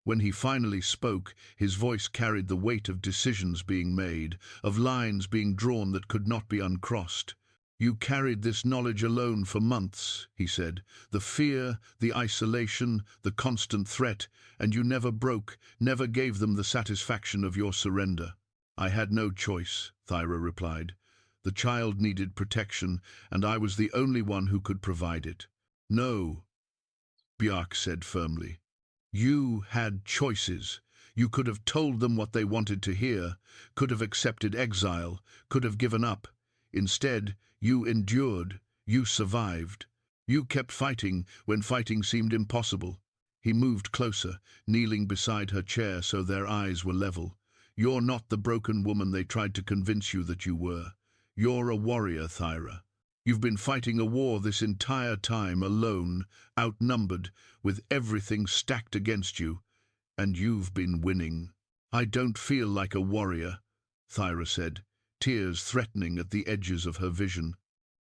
When he finally spoke, his voice carried the weight of decisions being made, of lines being drawn that could not be uncrossed. "You carried this knowledge alone for months," he said. "The fear, the isolation, the constant threat, and you never broke, never gave them the satisfaction of your surrender." "I had no choice," Thyra replied. "The child needed protection, and I was the only one who could provide it." "No," Bjarke said firmly. "You had choices. You could have told them what they wanted to hear, could have accepted exile, could have given up. Instead, you endured, you survived. You kept fighting when fighting seemed impossible." He moved closer, kneeling beside her chair so their eyes were level. "You're not the broken woman they tried to convince you that you were. You're a warrior, Thyra. You've been fighting a war this entire time, alone, outnumbered, with everything stacked against you, and you've been winning." "I don't feel like a warrior," Thyra said, tears threatening at the edges of her vision.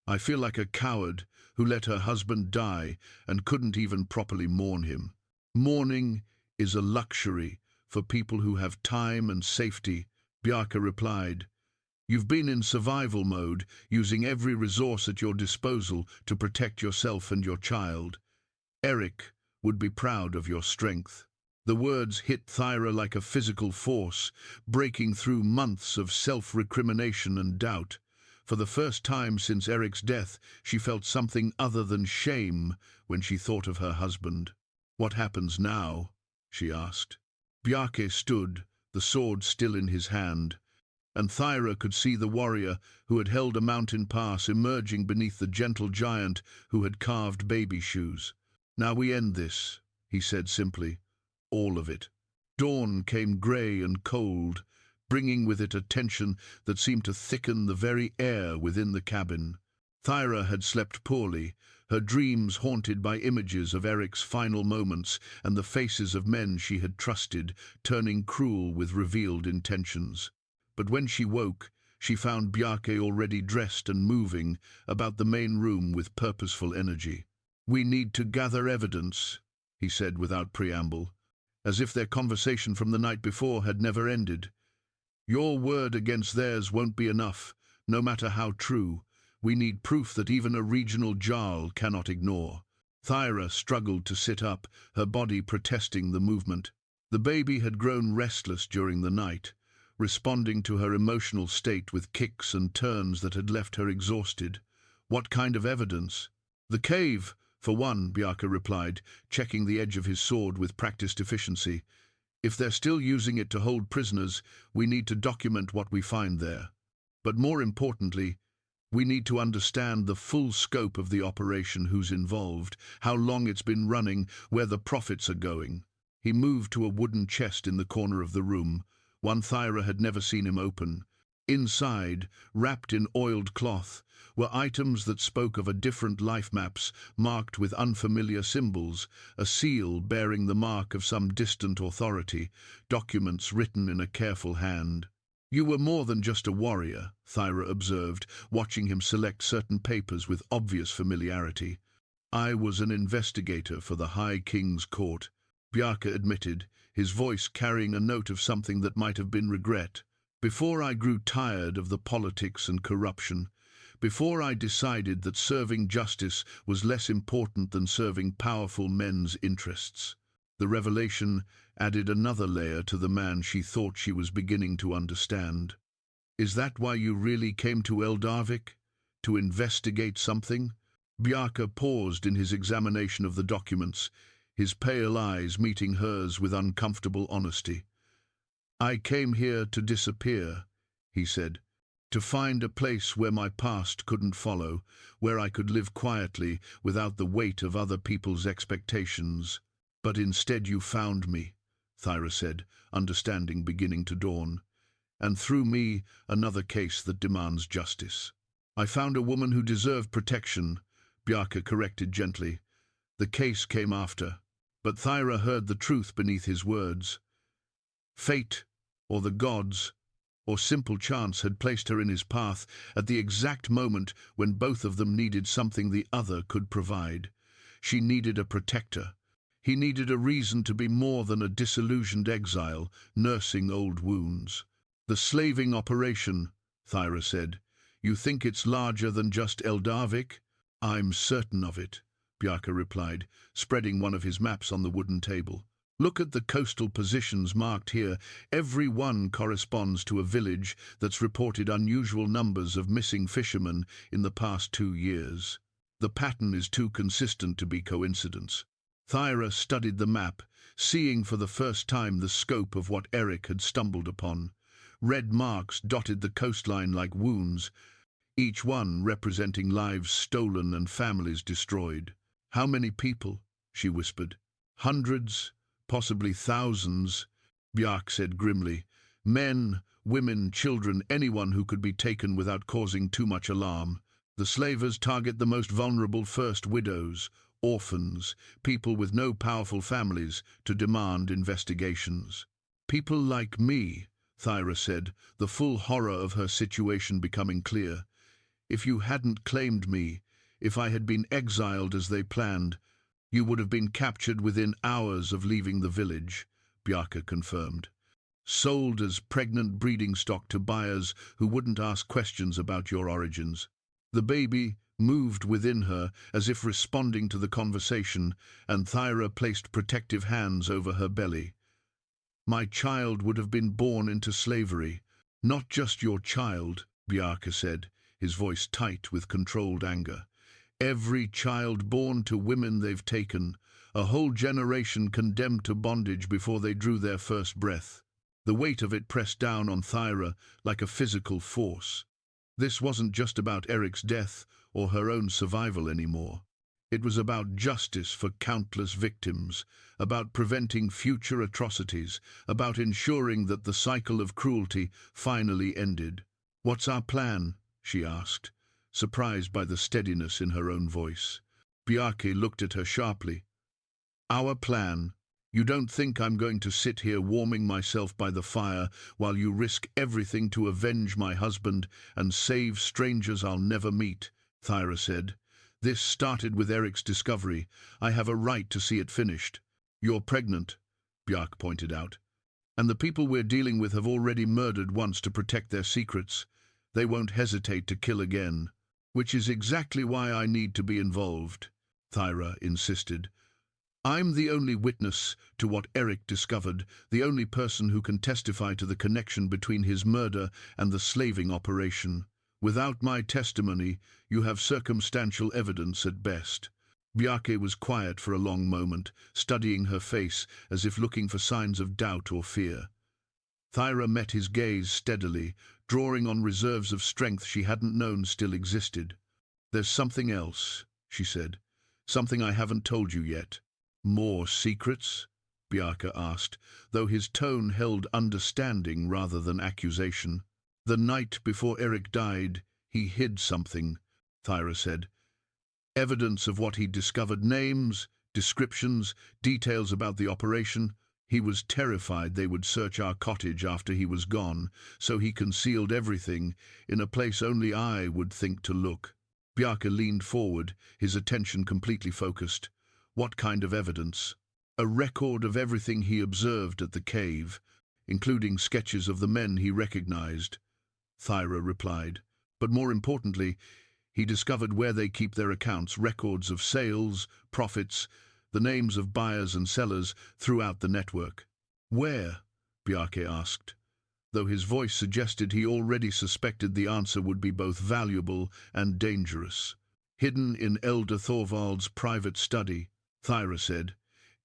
I feel like a coward who let her husband die and couldn't even properly mourn him. Mourning is a luxury for people who have time and safety, Bjarke replied. You've been in survival mode, using every resource at your disposal to protect yourself and your child. Eric would be proud of your strength. The words hit Thyra like a physical force, breaking through months of self-recrimination and doubt. For the first time since Eric's death, she felt something other than shame when she thought of her husband. What happens now? She asked. Bjarke stood, the sword still in his hand, and Thyra could see the warrior who had held a mountain pass emerging beneath the gentle giant who had carved baby shoes. Now we end this, he said simply. All of it. Dawn came grey and cold, bringing with it a tension that seemed to thicken the very air within the cabin. Thyra had slept poorly, her dreams haunted by images of Eric's final moments and the faces of men she had trusted, turning cruel with revealed intentions. But when she woke, she found Bjarke already dressed and moving about the main room with purposeful energy. We need to gather evidence, he said without preamble, as if their conversation from the night before had never ended. Your word against theirs won't be enough, no matter how true. We need proof that even a regional Jarl cannot ignore. Thyra struggled to sit up, her body protesting the movement. The baby had grown restless during the night, responding to her emotional state with kicks and turns that had left her exhausted. What kind of evidence? The cave, for one, Bjarke replied, checking the edge of his sword with practiced efficiency. If they're still using it to hold prisoners, we need to document what we find there. But more importantly, we need to understand the full scope of the operation, who's involved, how long it's been running, where the profits are going. He moved to a wooden chest in the corner of the room, one Thyra had never seen him open. Inside, wrapped in oiled cloth, were items that spoke of a different life maps marked with unfamiliar symbols, a seal bearing the mark of some distant authority, documents written in a careful hand. You were more than just a warrior, Thyra observed, watching him select certain papers with obvious familiarity. I was an investigator for the High King's court, Bjarke admitted, his voice carrying a note of something that might have been regret. Before I grew tired of the politics and corruption, before I decided that serving justice was less important than serving powerful men's interests. The revelation added another layer to the man she thought she was beginning to understand. Is that why you really came to Eldarvik? To investigate something? Bjarke paused in his examination of the documents, his pale eyes meeting hers with uncomfortable honesty. I came here to disappear, he said, to find a place where my past couldn't follow, where I could live quietly without the weight of other people's expectations. But instead you found me, Thyra said, understanding beginning to dawn. And through me, another case that demands justice. I found a woman who deserved protection, Bjarke corrected gently. The case came after, but Thyra heard the truth beneath his words. Fate, or the gods, or simple chance had placed her in his path at the exact moment when both of them needed something the other could provide. She needed a protector. He needed a reason to be more than a disillusioned exile, nursing old wounds. The slaving operation, Thyra said. You think it's larger than just Eldarvik? I'm certain of it, Bjarke replied, spreading one of his maps on the wooden table. Look at the coastal positions marked here. Every one corresponds to a village that's reported unusual numbers of missing fishermen in the past 2 years. The pattern is too consistent to be coincidence. Thyra studied the map, seeing for the first time the scope of what Eric had stumbled upon. Red marks dotted the coastline like wounds, each one representing lives stolen and families destroyed. How many people? She whispered. Hundreds, possibly thousands, Bjarke said grimly. Men, women, children, anyone who could be taken without causing too much alarm. The slavers target the most vulnerable first: widows, orphans, people with no powerful families, to demand investigations. People like me, Thyra said, the full horror of her situation becoming clear. If you hadn't claimed me, if I had been exiled as they planned, you would have been captured within hours of leaving the village, Bjarke confirmed. Sold as pregnant breeding stock to buyers who wouldn't ask questions about your origins. The baby moved within her as if responding to the conversation, and Thyra placed protective hands over her belly. My child would have been born into slavery. Not just your child, Bjarke said, his voice tight with controlled anger. Every child born to women they've taken, a whole generation condemned to bondage before they drew their first breath. The weight of it pressed down on Thyra like a physical force. This wasn't just about Eric's death or her own survival anymore. It was about justice for countless victims, about preventing future atrocities, about ensuring that the cycle of cruelty finally ended. "What's our plan?" she asked, surprised by the steadiness in her own voice. Bjarke looked at her sharply. "Our plan? You don't think I'm going to sit here warming myself by the fire while you risk everything to avenge my husband and save strangers I'll never meet," Thyra said. "This started with Eric's discovery. I have a right to see it finished." "You're pregnant," Bjarke pointed out. "And the people we're dealing with have already murdered once to protect their secrets. They won't hesitate to kill again." "Which is exactly why I need to be involved," Thyra insisted. "I'm the only witness to what Eric discovered, the only person who can testify to the connection between his murder and the slaving operation. Without my testimony, you have circumstantial evidence at best." Bjarke was quiet for a long moment, studying her face as if looking for signs of doubt or fear. Thyra met his gaze steadily, drawing on reserves of strength she hadn't known still existed. "There's something else," she said. "Something I haven't told you yet." "More secrets?" Bjarke asked, though his tone held understanding rather than accusation. "The night before Eric died, he hid something," Thyra said. "Evidence of what he'd discovered, names, descriptions, details about the operation. He was terrified they would search our cottage after he was gone, so he concealed everything in a place only I would think to look." Bjarke leaned forward, his attention completely focused. "What kind of evidence?" "A record of everything he observed at the cave, including sketches of the men he recognized," Thyra replied. "But more importantly, he discovered where they keep their accounts, records of sales, profits, the names of buyers and sellers throughout the network." "Where?" Bjarke asked, though his voice suggested he already suspected the answer would be both valuable and dangerous. "Hidden in Elder Thorvald's private study," Thyra said.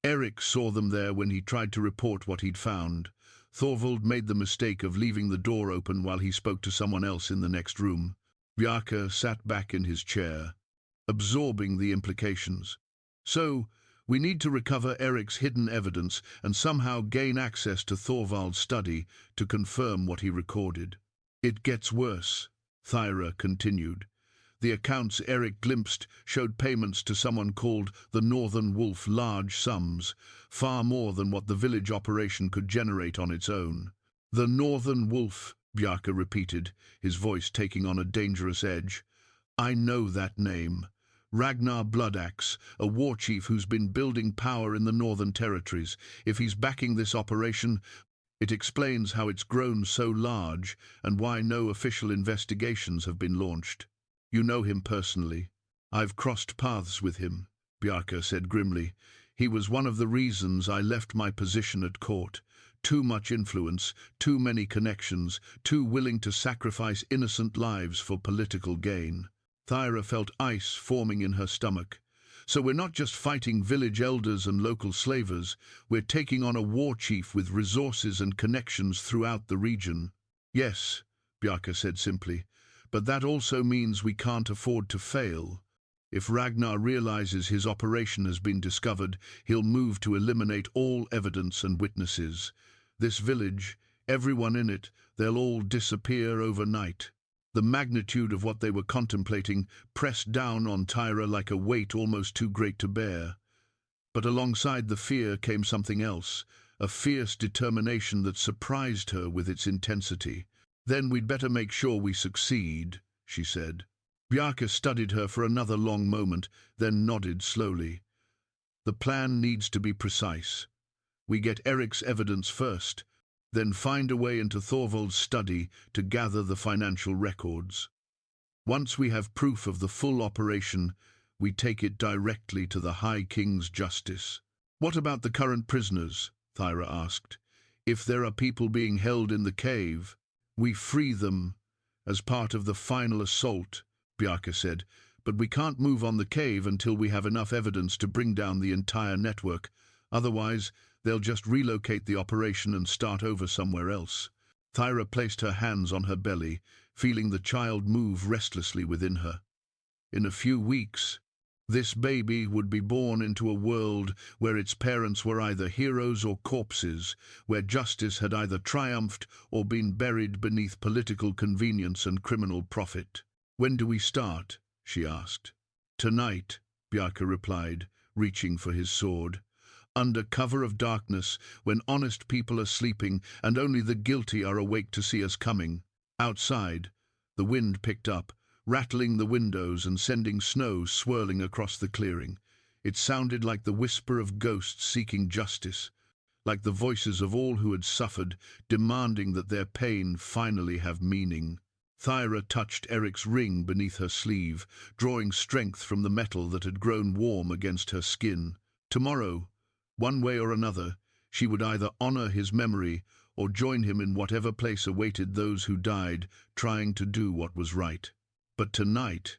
"Eric saw them there when he tried to report what he'd found. Thorvald made the mistake of leaving the door open while he spoke to someone else in the next room." Bjarke sat back in his chair, absorbing the implications. "So, we need to recover Eric's hidden evidence and somehow gain access to Thorvald's study to confirm what he recorded." "It gets worse," Thyra continued. "The accounts Eric glimpsed showed payments to someone called the Northern Wolf, large sums, far more than what the village operation could generate on its own." "The Northern Wolf," Bjarke repeated, his voice taking on a dangerous edge. "I know that name. Ragnar Bloodaxe, a war chief who's been building power in the Northern Territories. If he's backing this operation, it explains how it's grown so large and why no official investigations have been launched." "You know him personally?" "I've crossed paths with him," Bjarke said grimly. "He was one of the reasons I left my position at court. Too much influence, too many connections, too willing to sacrifice innocent lives for political gain." Thyra felt ice forming in her stomach. "So we're not just fighting village elders and local slavers, we're taking on a war chief with resources and connections throughout the region." "Yes," Bjarke said simply. "But that also means we can't afford to fail. If Ragnar realizes his operation has been discovered, he'll move to eliminate all evidence and witnesses. This village, everyone in it, they'll all disappear overnight." The magnitude of what they were contemplating pressed down on Thyra like a weight almost too great to bear. But alongside the fear came something else, a fierce determination that surprised her with its intensity. "Then we'd better make sure we succeed," she said. Bjarke studied her for another long moment, then nodded slowly. "The plan needs to be precise. We get Eric's evidence first, then find a way into Thorvald's study to gather the financial records. Once we have proof of the full operation, we take it directly to the High King's justice." "What about the current prisoners?" Thyra asked. "If there are people being held in the cave, we free them as part of the final assault," Bjarke said. "But we can't move on the cave until we have enough evidence to bring down the entire network. Otherwise, they'll just relocate the operation and start over somewhere else." Thyra placed her hands on her belly, feeling the child move restlessly within her. In a few weeks, this baby would be born into a world where its parents were either heroes or corpses, where justice had either triumphed or been buried beneath political convenience and criminal profit. "When do we start?" she asked. "Tonight," Bjarke replied, reaching for his sword. "Under cover of darkness, when honest people are sleeping and only the guilty are awake to see us coming." Outside, the wind picked up, rattling the windows and sending snow swirling across the clearing. It sounded like the whisper of ghosts seeking justice, like the voices of all who had suffered, demanding that their pain finally have meaning. Thyra touched Eric's ring beneath her sleeve, drawing strength from the metal that had grown warm against her skin. Tomorrow, one way or another, she would either honor his memory or join him in whatever place awaited those who died trying to do what was right. But tonight,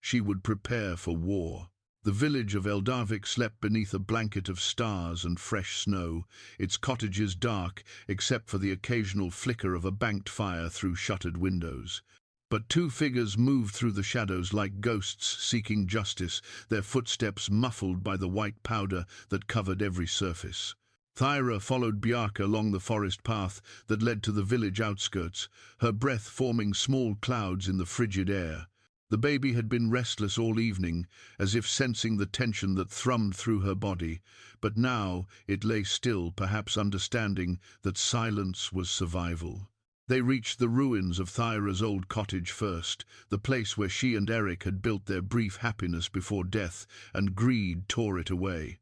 she would prepare for war. The village of Eldarvik slept beneath a blanket of stars and fresh snow, its cottages dark except for the occasional flicker of a banked fire through shuttered windows. But two figures moved through the shadows like ghosts seeking justice, their footsteps muffled by the white powder that covered every surface. Thyra followed Bjarke along the forest path that led to the village outskirts, her breath forming small clouds in the frigid air. The baby had been restless all evening, as if sensing the tension that thrummed through her body, but now it lay still, perhaps understanding that silence was survival. They reached the ruins of Thyra's old cottage first, the place where she and Eric had built their brief happiness before death, and greed tore it away.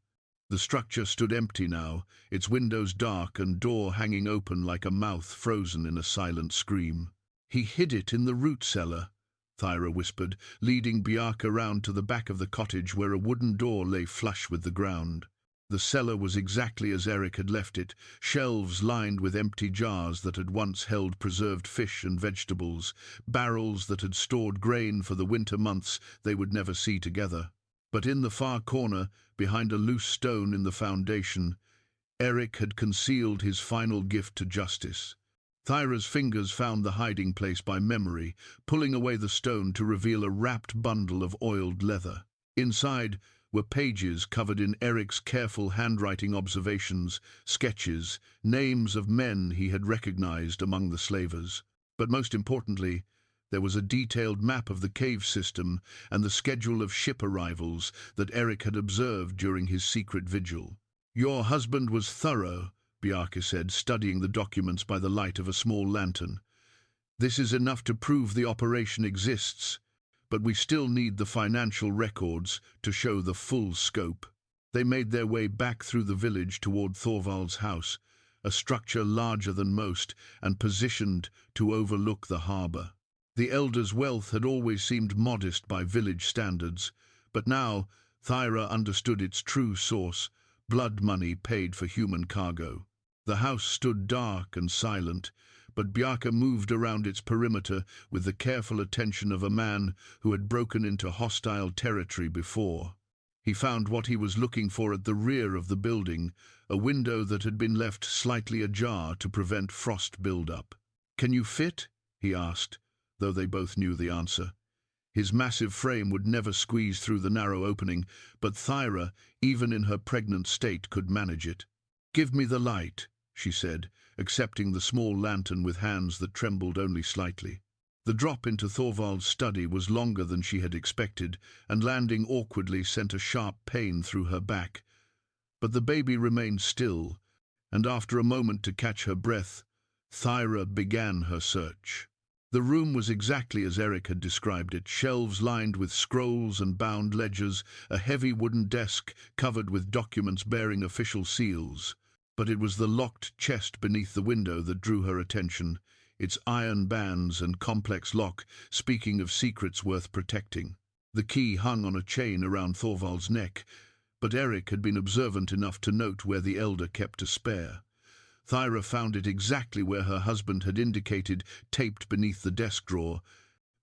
The structure stood empty now, its windows dark and door hanging open like a mouth frozen in a silent scream. "He hid it in the root cellar," Thyra whispered, leading Bjarke round to the back of the cottage where a wooden door lay flush with the ground. The cellar was exactly as Eric had left it, shelves lined with empty jars that had once held preserved fish and vegetables, barrels that had stored grain for the winter months they would never see together. But in the far corner, behind a loose stone in the foundation, Eric had concealed his final gift to justice. Thyra's fingers found the hiding place by memory, pulling away the stone to reveal a wrapped bundle of oiled leather. Inside were pages covered in Eric's careful handwriting observations, sketches, names of men he had recognized among the slavers. But most importantly, there was a detailed map of the cave system and the schedule of ship arrivals that Eric had observed during his secret vigil. "Your husband was thorough," Bjarke said, studying the documents by the light of a small lantern. "This is enough to prove the operation exists, but we still need the financial records to show the full scope." They made their way back through the village toward Thorvald's house, a structure larger than most and positioned to overlook the harbor. The elder's wealth had always seemed modest by village standards, but now Thyra understood its true source: blood money paid for human cargo. The house stood dark and silent, but Bjarke moved around its perimeter with the careful attention of a man who had broken into hostile territory before. He found what he was looking for at the rear of the building, a window that had been left slightly ajar to prevent frost build-up. "Can you fit?" he asked, though they both knew the answer. His massive frame would never squeeze through the narrow opening, but Thyra, even in her pregnant state, could manage it. "Give me the light," she said, accepting the small lantern with hands that trembled only slightly. The drop into Thorvald's study was longer than she had expected, and landing awkwardly sent a sharp pain through her back. But the baby remained still, and after a moment to catch her breath, Thyra began her search. The room was exactly as Eric had described it, shelves lined with scrolls and bound ledgers, a heavy wooden desk covered with documents bearing official seals. But it was the locked chest beneath the window that drew her attention, its iron bands and complex lock speaking of secrets worth protecting. The key hung on a chain around Thorvald's neck, but Eric had been observant enough to note where the elder kept a spare. Thyra found it exactly where her husband had indicated, taped beneath the desk drawer,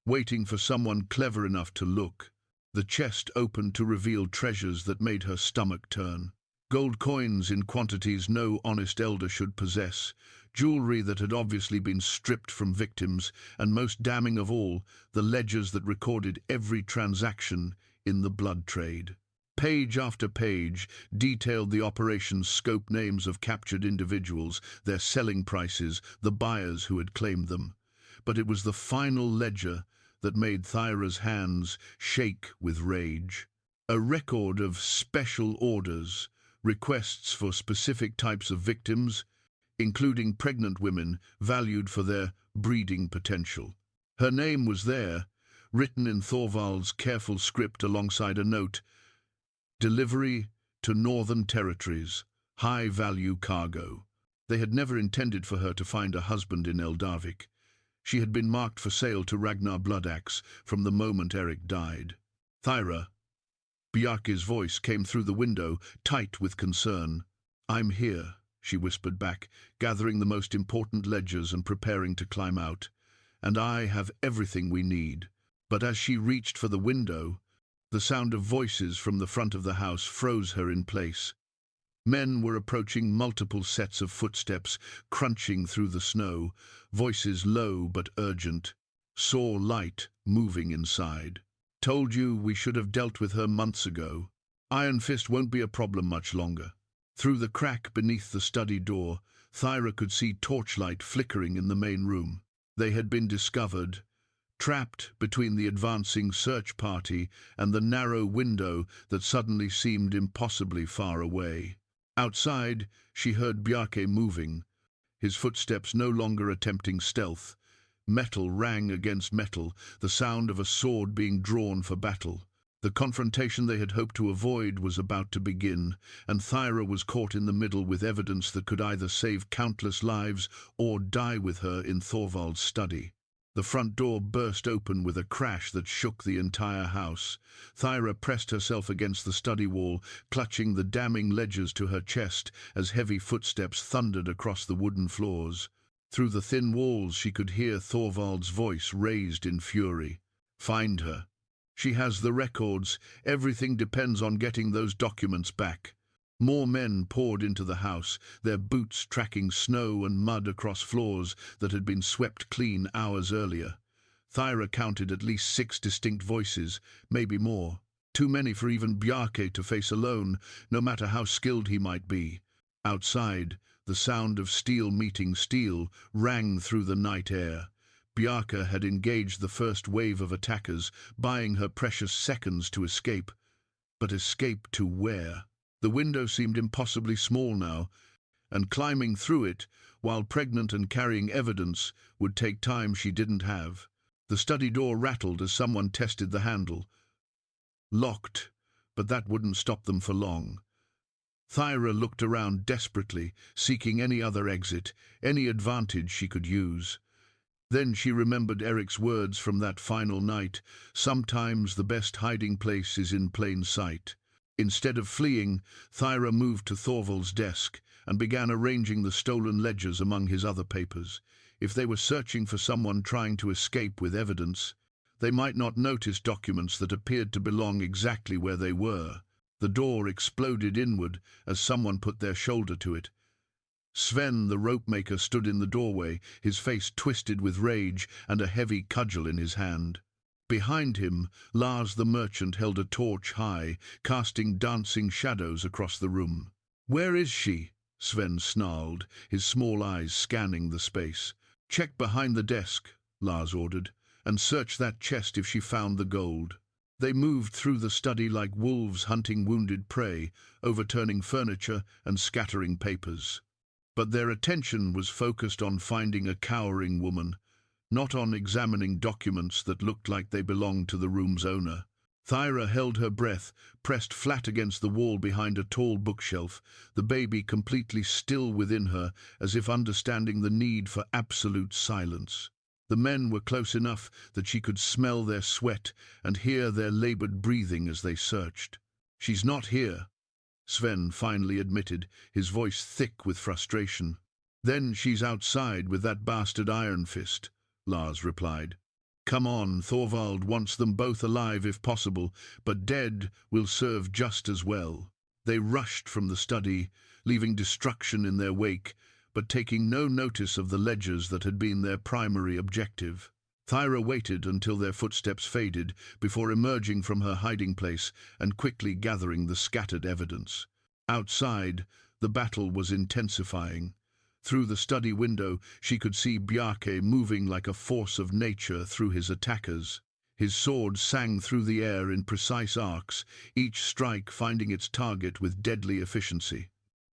waiting for someone clever enough to look. The chest opened to reveal treasures that made her stomach turn. Gold coins in quantities no honest elder should possess, jewelry that had obviously been stripped from victims, and most damning of all, the ledgers that recorded every transaction in the blood trade. Page after page detailed the operation's scope, names of captured individuals, their selling prices, the buyers who had claimed them. But it was the final ledger that made Thyra's hands shake with rage. A record of special orders, requests for specific types of victims, including pregnant women valued for their breeding potential. Her name was there, written in Thorvald's careful script alongside a note: "Delivery to Northern Territories, high-value cargo." They had never intended for her to find a husband in Eldarvik. She had been marked for sale to Ragnar Bloodaxe from the moment Eric died. "Thyra," Bjarke's voice came through the window, tight with concern. "I'm here," she whispered back, gathering the most important ledgers and preparing to climb out. "And I have everything we need." But as she reached for the window, the sound of voices from the front of the house froze her in place. Men were approaching, multiple sets of footsteps, crunching through the snow, voices low but urgent. "Saw light moving inside. Told you we should have dealt with her months ago. Ironfist won't be a problem much longer." Through the crack beneath the study door, Thyra could see torchlight flickering in the main room. They had been discovered, trapped between the advancing search party and the narrow window that suddenly seemed impossibly far away. Outside, she heard Bjarke moving, his footsteps no longer attempting stealth. Metal rang against metal, the sound of a sword being drawn for battle. The confrontation they had hoped to avoid was about to begin, and Thyra was caught in the middle with evidence that could either save countless lives or die with her in Thorvald's study. The front door burst open with a crash that shook the entire house. Thyra pressed herself against the study wall, clutching the damning ledgers to her chest as heavy footsteps thundered across the wooden floors. Through the thin walls she could hear Thorvald's voice raised in fury. "Find her. She has the records. Everything depends on getting those documents back." More men poured into the house, their boots tracking snow and mud across floors that had been swept clean hours earlier. Thyra counted at least 6 distinct voices, maybe more. Too many for even Bjarke to face alone, no matter how skilled he might be. Outside, the sound of steel meeting steel rang through the night air. Bjarke had engaged the first wave of attackers, buying her precious seconds to escape. But escape to where? The window seemed impossibly small now, and climbing through it, while pregnant and carrying evidence, would take time she didn't have. The study door rattled as someone tested the handle. Locked, but that wouldn't stop them for long. Thyra looked around desperately, seeking any other exit, any advantage she could use. Then she remembered Eric's words from that final night: "Sometimes the best hiding place is in plain sight." Instead of fleeing, Thyra moved to Thorvald's desk and began arranging the stolen ledgers among his other papers. If they were searching for someone trying to escape with evidence, they might not notice documents that appeared to belong exactly where they were. The door exploded inward as someone put their shoulder to it. Sven, the rope-maker, stood in the doorway, his face twisted with rage and a heavy cudgel in his hand. Behind him, Lars the merchant held a torch high, casting dancing shadows across the room. "Where is she?" Sven snarled, his small eyes scanning the space. "Check behind the desk," Lars ordered, "and search that chest if she found the gold." They moved through the study like wolves hunting wounded prey, overturning furniture and scattering papers. But their attention was focused on finding a cowering woman, not on examining documents that looked like they belonged to the room's owner. Thyra held her breath, pressed flat against the wall behind a tall bookshelf, the baby completely still within her, as if understanding the need for absolute silence. The men were close enough that she could smell their sweat and hear their labored breathing as they searched. "She's not here," Sven finally admitted, his voice thick with frustration. "Then she's outside with that bastard Ironfist," Lars replied. "Come on, Thorvald wants them both alive if possible, but dead will serve just as well." They rushed from the study, leaving destruction in their wake, but taking no notice of the ledgers that had been their primary objective. Thyra waited until their footsteps faded before emerging from her hiding place and quickly gathering the scattered evidence. Outside, the battle was intensifying. Through the study window, she could see Bjarke moving like a force of nature through his attackers. His sword sang through the air in precise arcs, each strike finding its target with deadly efficiency.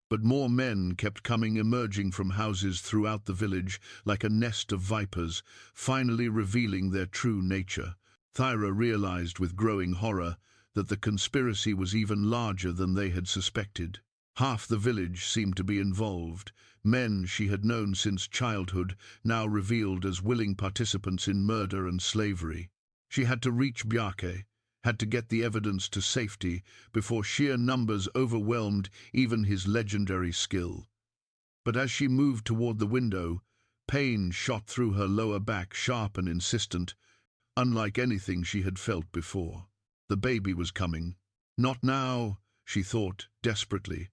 But more men kept coming, emerging from houses throughout the village like a nest of vipers, finally revealing their true nature. Thyra realized with growing horror that the conspiracy was even larger than they had suspected. Half the village seemed to be involved. Men she had known since childhood, now revealed as willing participants in murder and slavery. She had to reach Bjarke, had to get the evidence to safety before sheer numbers overwhelmed even his legendary skill. But as she moved toward the window, pain shot through her lower back, sharp and insistent, unlike anything she had felt before. The baby was coming. Not now, she thought desperately.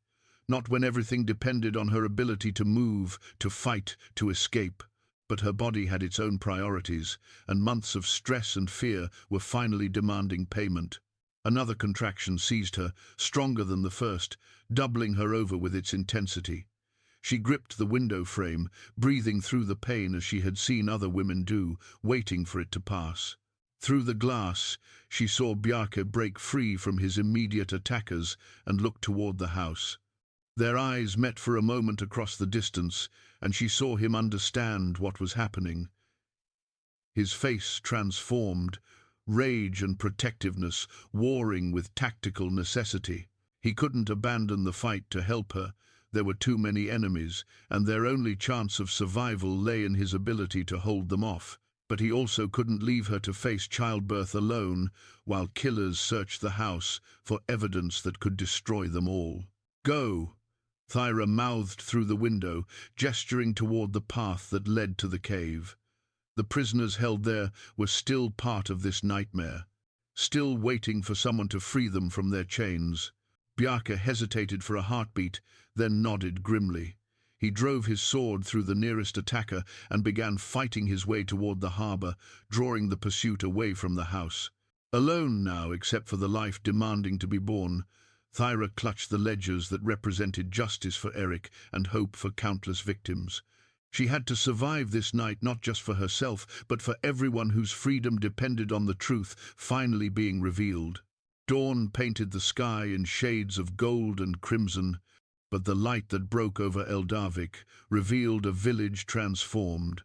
Not when everything depended on her ability to move, to fight, to escape. But her body had its own priorities, and months of stress and fear were finally demanding payment. Another contraction seized her, stronger than the first, doubling her over with its intensity. She gripped the window frame, breathing through the pain as she had seen other women do, waiting for it to pass. Through the glass, she saw Bjarke break free from his immediate attackers and look toward the house. Their eyes met for a moment across the distance, and she saw him understand what was happening. His face transformed, rage and protectiveness warring with tactical necessity. He couldn't abandon the fight to help her. There were too many enemies, and their only chance of survival lay in his ability to hold them off. But he also couldn't leave her to face childbirth alone while killers searched the house for evidence that could destroy them all. "Go!" Thyra mouthed through the window, gesturing toward the path that led to the cave. The prisoners held there were still part of this nightmare, still waiting for someone to free them from their chains. Bjarke hesitated for a heartbeat, then nodded grimly. He drove his sword through the nearest attacker and began fighting his way toward the harbor, drawing the pursuit away from the house. Alone now, except for the life demanding to be born, Thyra clutched the ledgers that represented justice for Eric and hope for countless victims. She had to survive this night not just for herself, but for everyone whose freedom depended on the truth finally being revealed. Dawn painted the sky in shades of gold and crimson, but the light that broke over Eldarvik revealed a village transformed.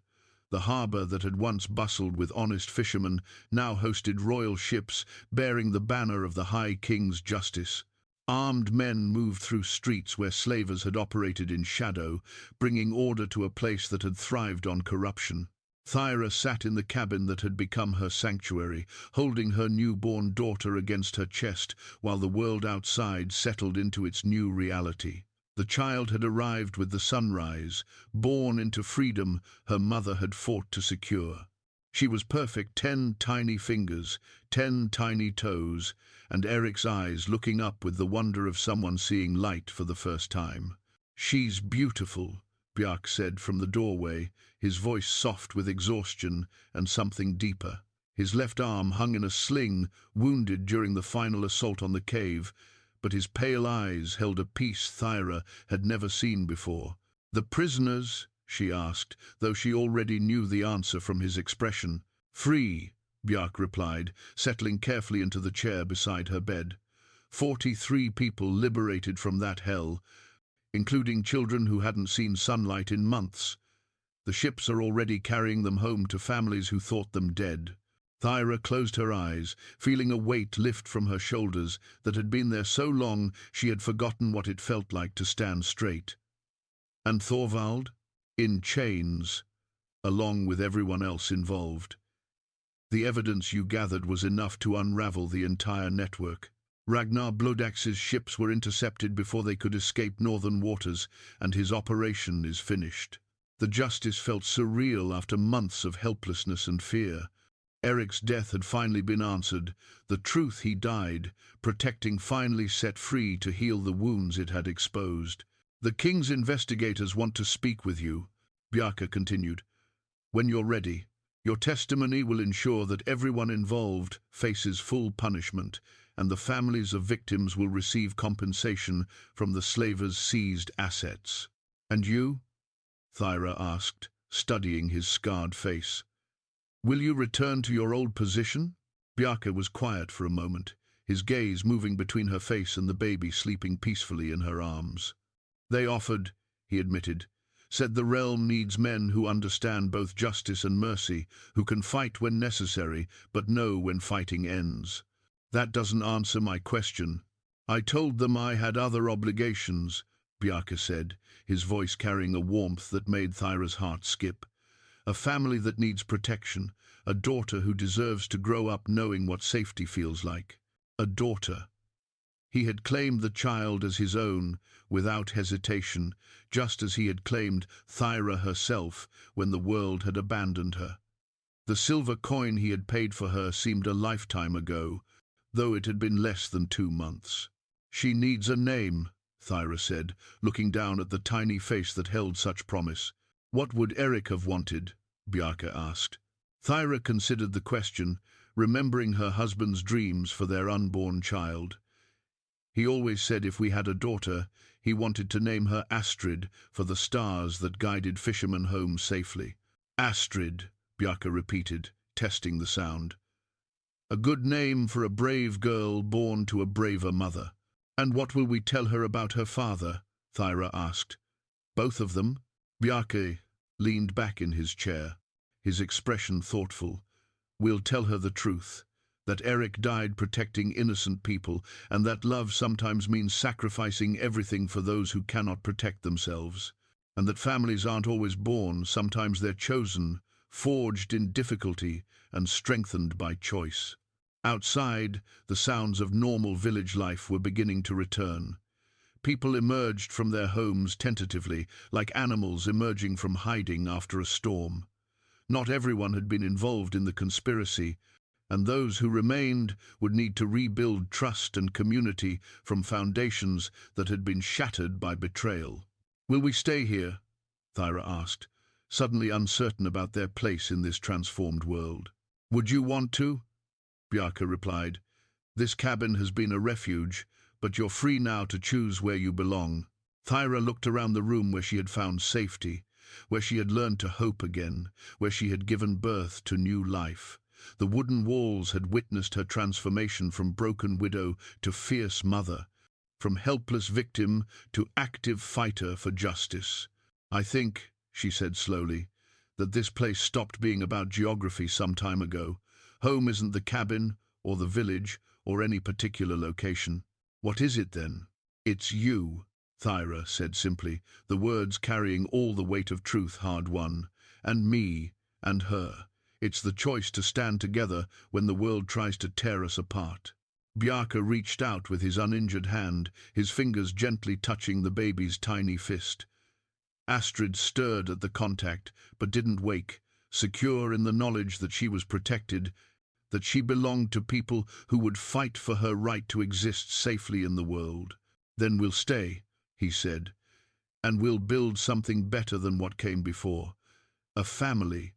The harbor that had once bustled with honest fishermen now hosted royal ships bearing the banner of the High King's justice. Armed men moved through streets where slavers had operated in shadow, bringing order to a place that had thrived on corruption. Thyra sat in the cabin that had become her sanctuary, holding her newborn daughter against her chest while the world outside settled into its new reality. The child had arrived with the sunrise, born into freedom her mother had fought to secure. She was perfect, 10 tiny fingers, 10 tiny toes, and Eric's eyes looking up with the wonder of someone seeing light for the first time. "She's beautiful," Bjarke said from the doorway, his voice soft with exhaustion and something deeper. His left arm hung in a sling, wounded during the final assault on the cave, but his pale eyes held a peace Thyra had never seen before. "The prisoners?" she asked, though she already knew the answer from his expression. "Free," Bjarke replied, settling carefully into the chair beside her bed. 43 people liberated from that hell, including children who hadn't seen sunlight in months. The ships are already carrying them home to families who thought them dead. Thyra closed her eyes, feeling a weight lift from her shoulders that had been there so long she had forgotten what it felt like to stand straight. And Thorvald? In chains, along with everyone else involved. The evidence you gathered was enough to unravel the entire network. Ragnar Bloodaxe's ships were intercepted before they could escape northern waters, and his operation is finished. The justice felt surreal after months of helplessness and fear. Eric's death had finally been answered. The truth, he died, protecting, finally set free to heal the wounds it had exposed. The king's investigators want to speak with you, Bjarke continued. When you're ready, your testimony will ensure that everyone involved faces full punishment, and the families of victims will receive compensation from the slavers' seized assets. And you? Thyra asked, studying his scarred face. Will you return to your old position? Bjarke was quiet for a moment, his gaze moving between her face and the baby sleeping peacefully in her arms. They offered, he admitted, said the realm needs men who understand both justice and mercy, who can fight when necessary, but know when fighting ends. That doesn't answer my question. I told them I had other obligations, Bjarke said, his voice carrying a warmth that made Thyra's heart skip. A family that needs protection, a daughter who deserves to grow up knowing what safety feels like. A daughter. He had claimed the child as his own, without hesitation, just as he had claimed Thyra herself when the world had abandoned her. The silver coin he had paid for her seemed a lifetime ago, though it had been less than 2 months. She needs a name, Thyra said, looking down at the tiny face that held such promise. What would Eric have wanted? Bjarke asked. Thyra considered the question, remembering her husband's dreams for their unborn child. He always said if we had a daughter, he wanted to name her Astrid for the stars that guided fishermen home safely. Astrid, Bjarke repeated, testing the sound. A good name for a brave girl born to a braver mother. And what will we tell her about her father? Thyra asked. Both of them? Bjarke leaned back in his chair, his expression thoughtful. We'll tell her the truth, that Eric died protecting innocent people, and that love sometimes means sacrificing everything for those who cannot protect themselves, and that families aren't always born, sometimes they're chosen, forged in difficulty and strengthened by choice. Outside, the sounds of normal village life were beginning to return. People emerged from their homes tentatively, like animals emerging from hiding after a storm. Not everyone had been involved in the conspiracy, and those who remained would need to rebuild trust and community from foundations that had been shattered by betrayal. Will we stay here? Thyra asked, suddenly uncertain about their place in this transformed world. Would you want to? Bjarke replied. This cabin has been a refuge, but you're free now to choose where you belong. Thyra looked around the room where she had found safety, where she had learned to hope again, where she had given birth to new life. The wooden walls had witnessed her transformation from broken widow to fierce mother, from helpless victim to active fighter for justice. I think, she said slowly, that this place stopped being about geography some time ago. Home isn't the cabin, or the village, or any particular location. What is it then? It's you, Thyra said simply, the words carrying all the weight of truth hard won. And me, and her. It's the choice to stand together when the world tries to tear us apart. Bjarke reached out with his uninjured hand, his fingers gently touching the baby's tiny fist. Astrid stirred at the contact, but didn't wake, secure in the knowledge that she was protected, that she belonged to people who would fight for her right to exist safely in the world. Then we'll stay, he said, and we'll build something better than what came before. A family,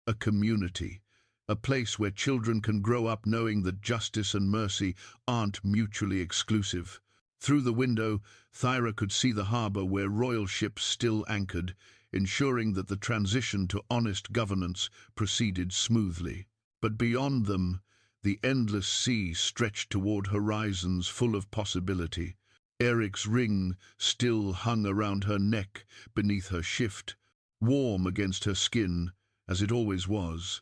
a community, a place where children can grow up knowing that justice and mercy aren't mutually exclusive. Through the window, Thyra could see the harbour where royal ships still anchored, ensuring that the transition to honest governance proceeded smoothly. But beyond them, the endless sea stretched toward horizons full of possibility. Eric's ring still hung around her neck beneath her shift, warm against her skin, as it always was.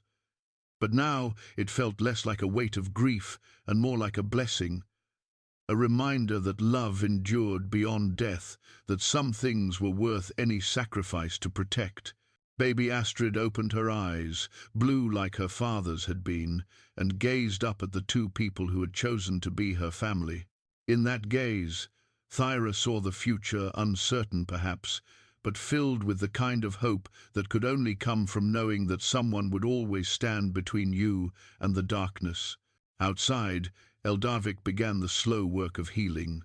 But now it felt less like a weight of grief and more like a blessing, a reminder that love endured beyond death, that some things were worth any sacrifice to protect. Baby Astrid opened her eyes, blue like her father's had been, and gazed up at the two people who had chosen to be her family. In that gaze, Thyra saw the future, uncertain perhaps, but filled with the kind of hope that could only come from knowing that someone would always stand between you and the darkness. Outside, Eldarvik began the slow work of healing.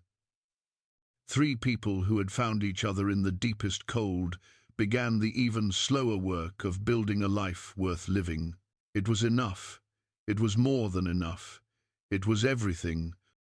Three people who had found each other in the deepest cold began the even slower work of building a life worth living. It was enough. It was more than enough. It was everything